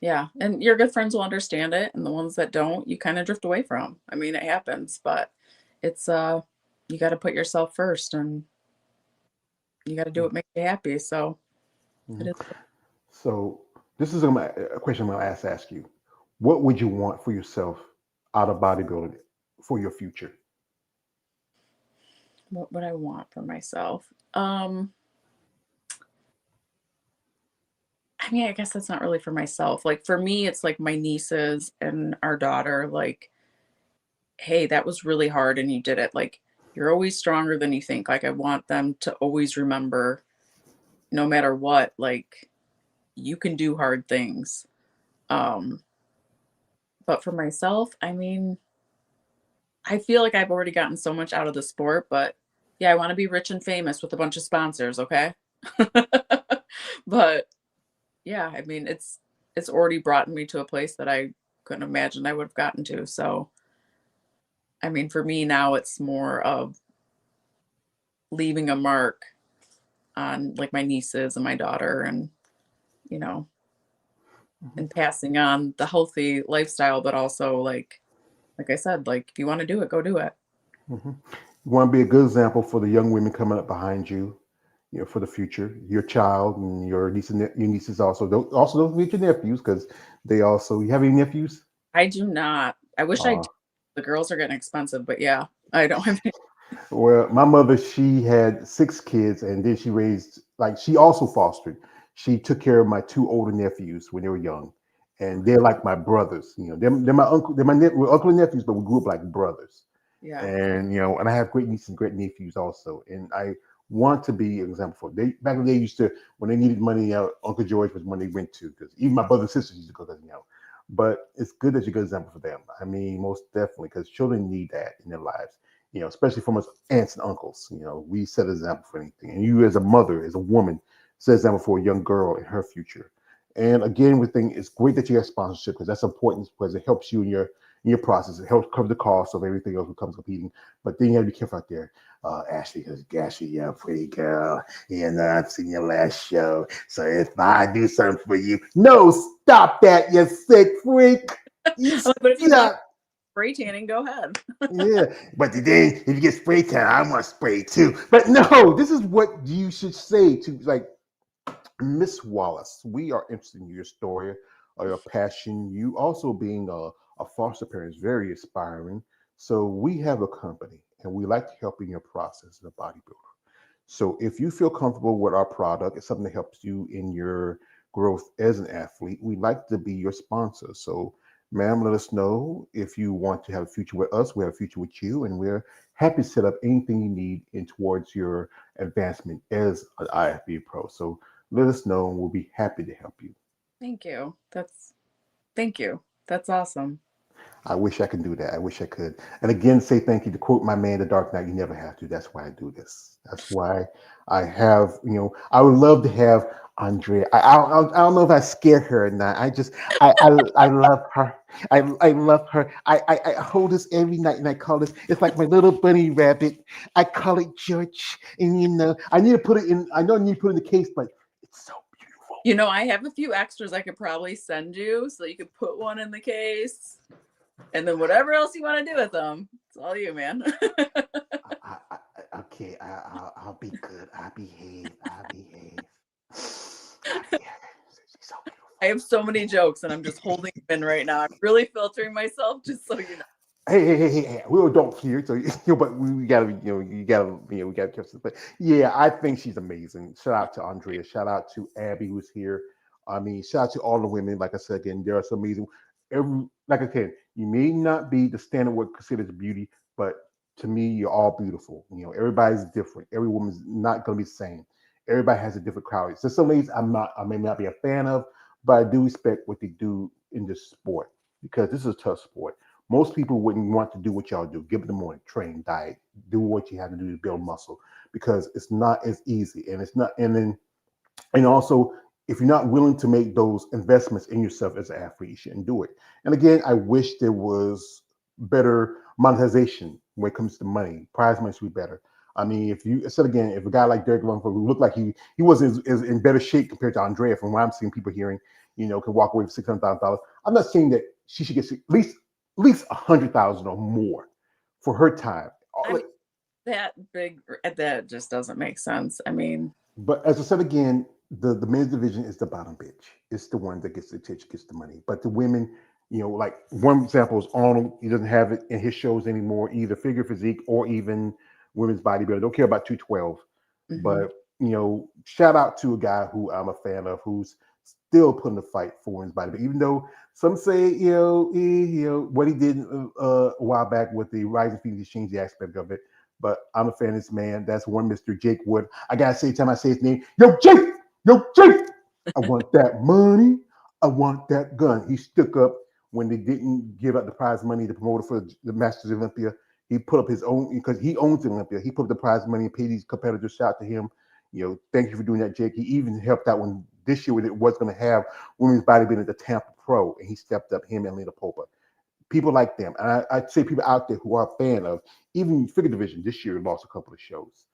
yeah. And your good friends will understand it, and the ones that don't, you kind of drift away from. I mean, it happens, but it's you got to put yourself first, and you got to do what makes you happy. So it Mhm. is. So this is a question I'm going to ask you. What would you want for yourself out of bodybuilding for your future? What would I want for myself? I mean, I guess that's not really for myself. Like for me, it's like my nieces and our daughter, like, hey, that was really hard and you did it. Like you're always stronger than you think. Like I want them to always remember no matter what, like you can do hard things. Um, but for myself, I mean, I feel like I've already gotten so much out of the sport, but yeah, I want to be rich and famous with a bunch of sponsors, okay? But yeah, I mean, it's already brought me to a place that I couldn't imagine I would have gotten to. So, I mean, for me now, it's more of leaving a mark on like my nieces and my daughter, and you know, Mhm. and passing on the healthy lifestyle, but also like I said, like if you want to do it, go do it. Mhm. You want to be a good example for the young women coming up behind you, for the future. Your child and your nieces also. Don't forget your nephews because they also. You have any nephews? I do not. I wish I Uh, did. The girls are getting expensive, but yeah, I don't have any. Well, my mother, she had 6 kids, and then she raised, like, she also fostered. She took care of my 2 older nephews when they were young, and they're like my brothers. They're my uncle, we're uncle and nephews, but we grew up like brothers. Yeah, And I have great nieces and great nephews also, and I want to be an example for them. They back in the day used to when they needed money, Uncle George was when they went to because even my brother and sisters used to go there. But it's good that you're a good example for them. I mean, most definitely because children need that in their lives. Especially from us aunts and uncles. We set an example for anything, and you as a mother, as a woman, set an example for a young girl in her future. And again, we think it's great that you have sponsorship because that's important because it helps you in your process. It helps cover the cost of everything else that comes competing. But then you have to be careful out there. Ashley, because Ashley, you're a pretty girl. I've seen your last show. So if I do something for you, no, stop that, you sick freak. You I'm like, but if you want stop. spray tanning, go ahead. Yeah, but then if you get spray tan, I want spray too. But no, this is what you should say to like Miss Wallace. We are interested in your story or your passion. You also being a foster parent is very inspiring. So we have a company, and we like to help in your process as a bodybuilder. So if you feel comfortable with our product, it's something that helps you in your growth as an athlete. We'd like to be your sponsor. So, ma'am, let us know if you want to have a future with us. We have a future with you, and we're happy to set up anything you need in towards your advancement as an IFB pro. So let us know, and we'll be happy to help you. Thank you. Thank you. That's awesome. I wish I could do that. I wish I could. And again, say thank you to quote my man, The Dark Knight. You never have to. That's why I do this. That's why I have. I would love to have Andrea. I don't know if I scare her or not. I love her. I love her. I hold this every night and I call this. It's like my little bunny rabbit. I call it George. And I need to put it in. I know I need to put it in the case, but it's so beautiful. I have a few extras I could probably send you so you could put one in the case. And then whatever else you want to do with them, it's all you, man. Okay, I'll be good. I'll behave. I'll behave. I'll behave. She's so I have so many jokes and I'm just holding them in right now. I'm really filtering myself just so you know. Hey, we're adults here, so but we gotta, we gotta catch this. But yeah, I think she's amazing. Shout out to Andrea. Shout out to Abby who's here. I mean, shout out to all the women. Like I said again, there are some amazing. Like I said, you may not be the standard what considered beauty, but to me, you're all beautiful. Everybody's different. Every woman's not gonna be the same. Everybody has a different crowd. So some ladies I may not be a fan of, but I do respect what they do in this sport because this is a tough sport. Most people wouldn't want to do what y'all do. Give it the morning, train, diet, do what you have to do to build muscle because it's not as easy. And it's not, and also, if you're not willing to make those investments in yourself as an athlete, you shouldn't do it. And again, I wish there was better monetization when it comes to money. Prize money should be better. I mean, if you said again, if a guy like Derek Lundberg, who looked like he was as in better shape compared to Andrea, from what I'm seeing people hearing, can walk away with $600,000. I'm not saying that she should get at least 100,000 or more for her time. I mean, that big, that just doesn't make sense. I mean, But as I said again, the men's division is the bottom bitch. It's the one that gets the attention, gets the money. But the women, like one example is Arnold. He doesn't have it in his shows anymore, either figure physique or even women's bodybuilding. Don't care about 212. mhm. But shout out to a guy who I'm a fan of, who's still putting the fight for women's bodybuilding, even though some say what he did a while back with the Rising Phoenix changed the aspect of it. But I'm a fan of this man. That's one Mr. Jake Wood. I gotta say, every time I say his name, yo Jake, I want that money. I want that gun. He stuck up when they didn't give out the prize money. The promoter for the Masters of Olympia, he put up his own because he owns the Olympia. He put up the prize money and paid these competitors. Shout out to him. Thank you for doing that, Jake. He even helped out when this year when it was going to have women's bodybuilding at the Tampa Pro, and he stepped up. Him and Lena Popa, people like them, and I'd say people out there who are a fan of even figure division this year lost a couple of shows.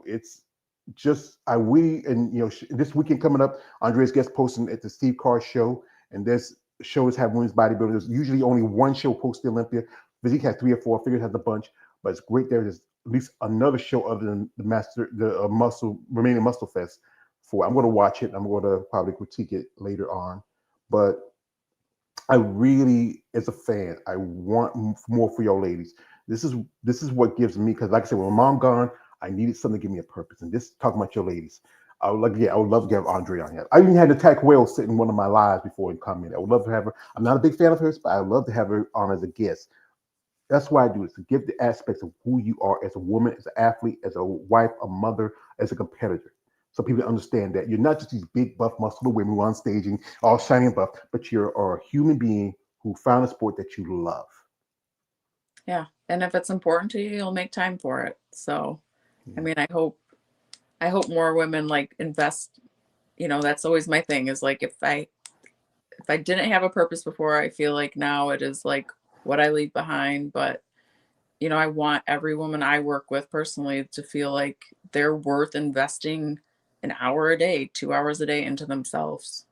It's just I we and this weekend coming up, Andrea's guest posting at the Steve Carr show, and this shows have women's bodybuilders. Usually only one show posted Olympia. Physique has three or four. Figures has a bunch, but it's great there's at least another show other than the muscle remaining muscle fest. For I'm going to watch it. I'm going to probably critique it later on, but I really, as a fan, I want more for your ladies. This is what gives me because, like I said, when my mom gone, I needed something to give me a purpose. And this talking about your ladies, I would love to have Andre on here. I even had Attack Whale sit in one of my lives before and comment. I would love to have her. I'm not a big fan of hers, but I would love to have her on as a guest. That's why I do it to give the aspects of who you are as a woman, as an athlete, as a wife, a mother, as a competitor. So people understand that you're not just these big buff muscular women who are on stage and all shiny and buff, but you're a human being who found a sport that you love. Yeah. And if it's important to you, you'll make time for it. So, I Yeah. mean, I hope more women like invest, that's always my thing is like if I didn't have a purpose before, I feel like now it is like what I leave behind, but I want every woman I work with personally to feel like they're worth investing an hour a day, 2 hours a day into themselves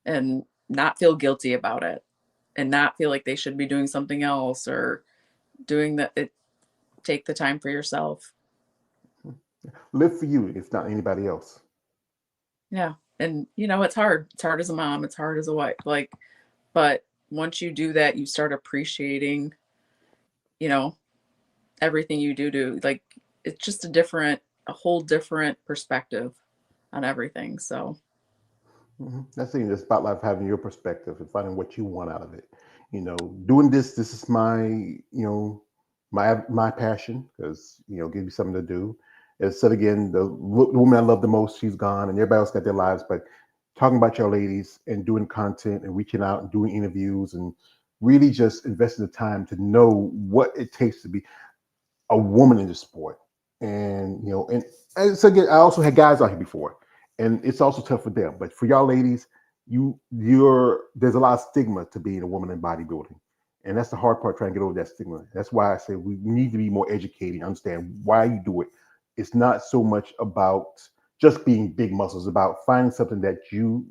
and not feel guilty about it and not feel like they should be doing something else or doing take the time for yourself. Live for you, if not anybody else. Yeah. And it's hard. It's hard as a mom, it's hard as a wife. Like, but once you do that, you start appreciating, you know, everything you do like it's just a whole different perspective on everything. So That's the spotlight of having your perspective and finding what you want out of it. Doing this is my, my passion because give me something to do. As said again, the woman I love the most, she's gone, and everybody else got their lives. But talking about your ladies and doing content and reaching out and doing interviews and really just investing the time to know what it takes to be a woman in the sport. And and so again, I also had guys out here before, and it's also tough for them. But for y'all ladies, you're there's a lot of stigma to being a woman in bodybuilding, and that's the hard part, trying to get over that stigma. That's why I say we need to be more educated, understand why you do it. It's not so much about just being big muscles; it's about finding something that you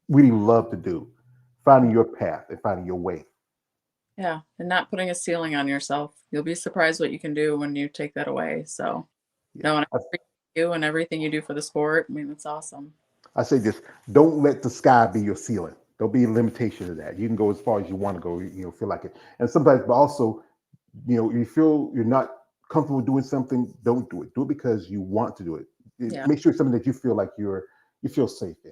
really love to do, finding your path and finding your way. Yeah, and not putting a ceiling on yourself. You'll be surprised what you can do when you take that away. So, Yeah. no, and I appreciate you and everything you do for the sport. I mean, it's awesome. I say this: don't let the sky be your ceiling. Don't be a limitation to that. You can go as far as you want to go. Feel like it. And sometimes, but also, you feel you're not comfortable doing something. Don't do it. Do it because you want to do it. Yeah. Make sure it's something that you feel like you feel safe in.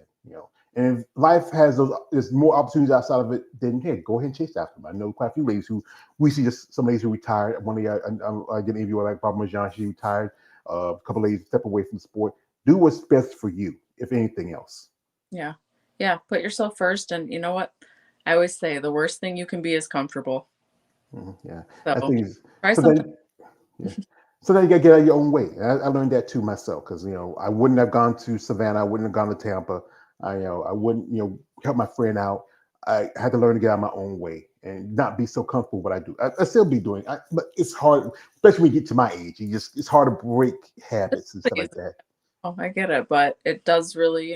And if life has there's more opportunities outside of it, then hey, go ahead and chase after them. I know quite a few ladies who we see just some ladies who retired. One of the I did an interview like Barbara Jean. She retired. A couple of ladies step away from the sport. Do what's best for you, if anything else. Yeah. Yeah. Put yourself first. And you know what? I always say the worst thing you can be is comfortable. Yeah, I So think it's try so something. then. Yeah. So then you got to get out of your own way. And I learned that too myself because I wouldn't have gone to Savannah. I wouldn't have gone to Tampa. I wouldn't help my friend out. I had to learn to get out of my own way and not be so comfortable with what I do. I still be doing, but it's hard, especially when you get to my age. It's hard to break habits and stuff Please. like that. Oh, I get it. But it does really,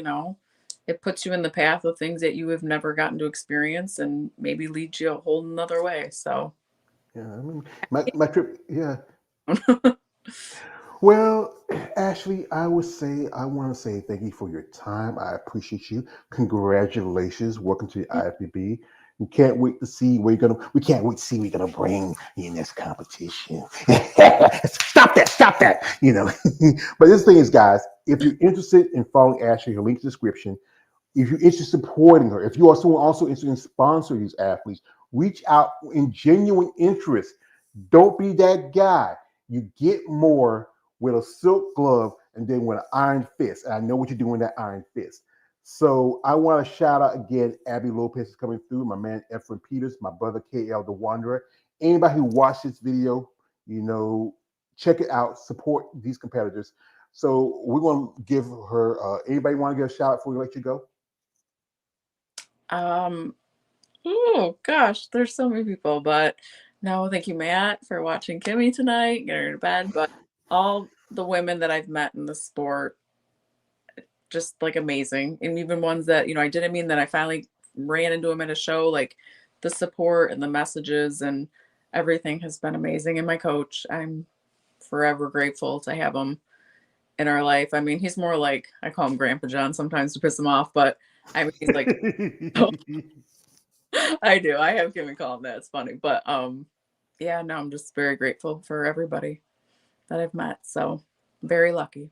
it puts you in the path of things that you have never gotten to experience and maybe leads you a whole nother way. So, Yeah, I mean, my trip. Yeah. Well, Ashley, I want to say thank you for your time. I appreciate you. Congratulations. Welcome to the IFBB. We can't wait to see what you're gonna bring in this competition. Stop that, stop that. But this thing is, guys, if you're interested in following Ashley, her link in the description. If you're interested in supporting her, if you are someone also interested in sponsoring these athletes, reach out in genuine interest. Don't be that guy. You get more with a silk glove and then with an iron fist. And I know what you're doing with that iron fist. So I want to shout out again, Abby Lopez is coming through, my man Efren Peters, my brother KL the Wanderer. Anybody who watched this video, check it out, support these competitors. So we're going to give her, anybody want to give a shout out before we let you go? um, oh gosh, there's so many people, but no, thank you, Matt, for watching Kimmy tonight, getting her to bed. But all the women that I've met in the sport, just like amazing. And even ones that, I didn't mean that I finally ran into them at a show, like the support and the messages and everything has been amazing. And my coach, I'm forever grateful to have him in our life. I mean, he's more like, I call him Grandpa John sometimes to piss him off, but I mean, he's like, I do. I have Kimmy call him that. It's funny. But yeah, no, I'm just very grateful for everybody that I've met. So very lucky.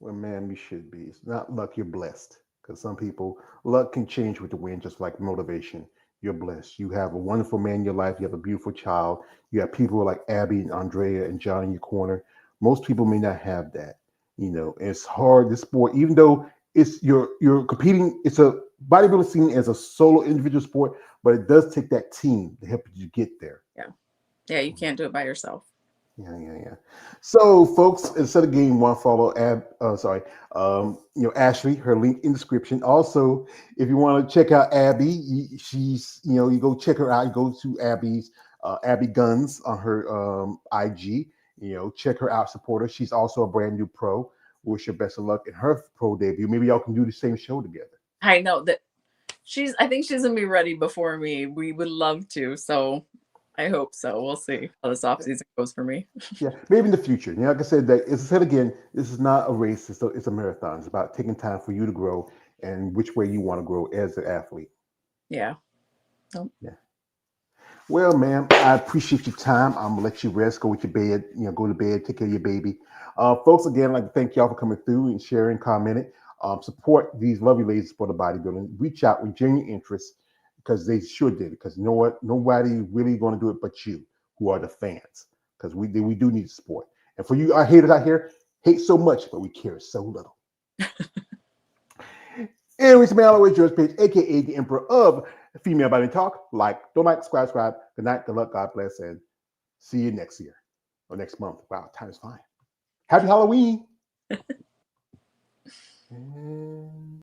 Well, man, you should be. It's not luck, you're blessed. Because some people, luck can change with the wind, just like motivation. You're blessed. You have a wonderful man in your life. You have a beautiful child. You have people like Abby and Andrea and John in your corner. Most people may not have that. It's hard. This sport, even though you're competing, it's a bodybuilding scene as a solo individual sport, but it does take that team to help you get there. Yeah. Yeah, you can't do it by yourself. Yeah. So, folks, instead of getting one follow, Ashley, her link in description. Also, if you want to check out Abby, she's, you go check her out. You go to Abby Guns on her IG. Check her out, support her. She's also a brand new pro. Wish her best of luck in her pro debut. Maybe y'all can do the same show together. I know that I think she's gonna be ready before me. We would love to. So I hope so. We'll see how this off season goes for me. Yeah, maybe in the future. Like I said, as I said again, this is not a race. It's a marathon. It's about taking time for you to grow and which way you want to grow as an athlete. Yeah. Oh, Yeah. Well, ma'am, I appreciate your time. I'm gonna let you rest, go with your bed, go to bed, take care of your baby. Folks, again, I'd like to thank y'all for coming through and sharing, commenting. Support these lovely ladies for the bodybuilding. Reach out with genuine interest because they sure did. Because you know what? Nobody really going to do it but you, who are the fans. Because we do need support. And for you, our haters out here, hate so much, but we care so little. Anyways, man, always George Page, aka the Emperor of Female Body Talk. Don't like, subscribe. Good night, good luck, God bless, and see you next year or next month. Wow, time is flying. Happy Halloween.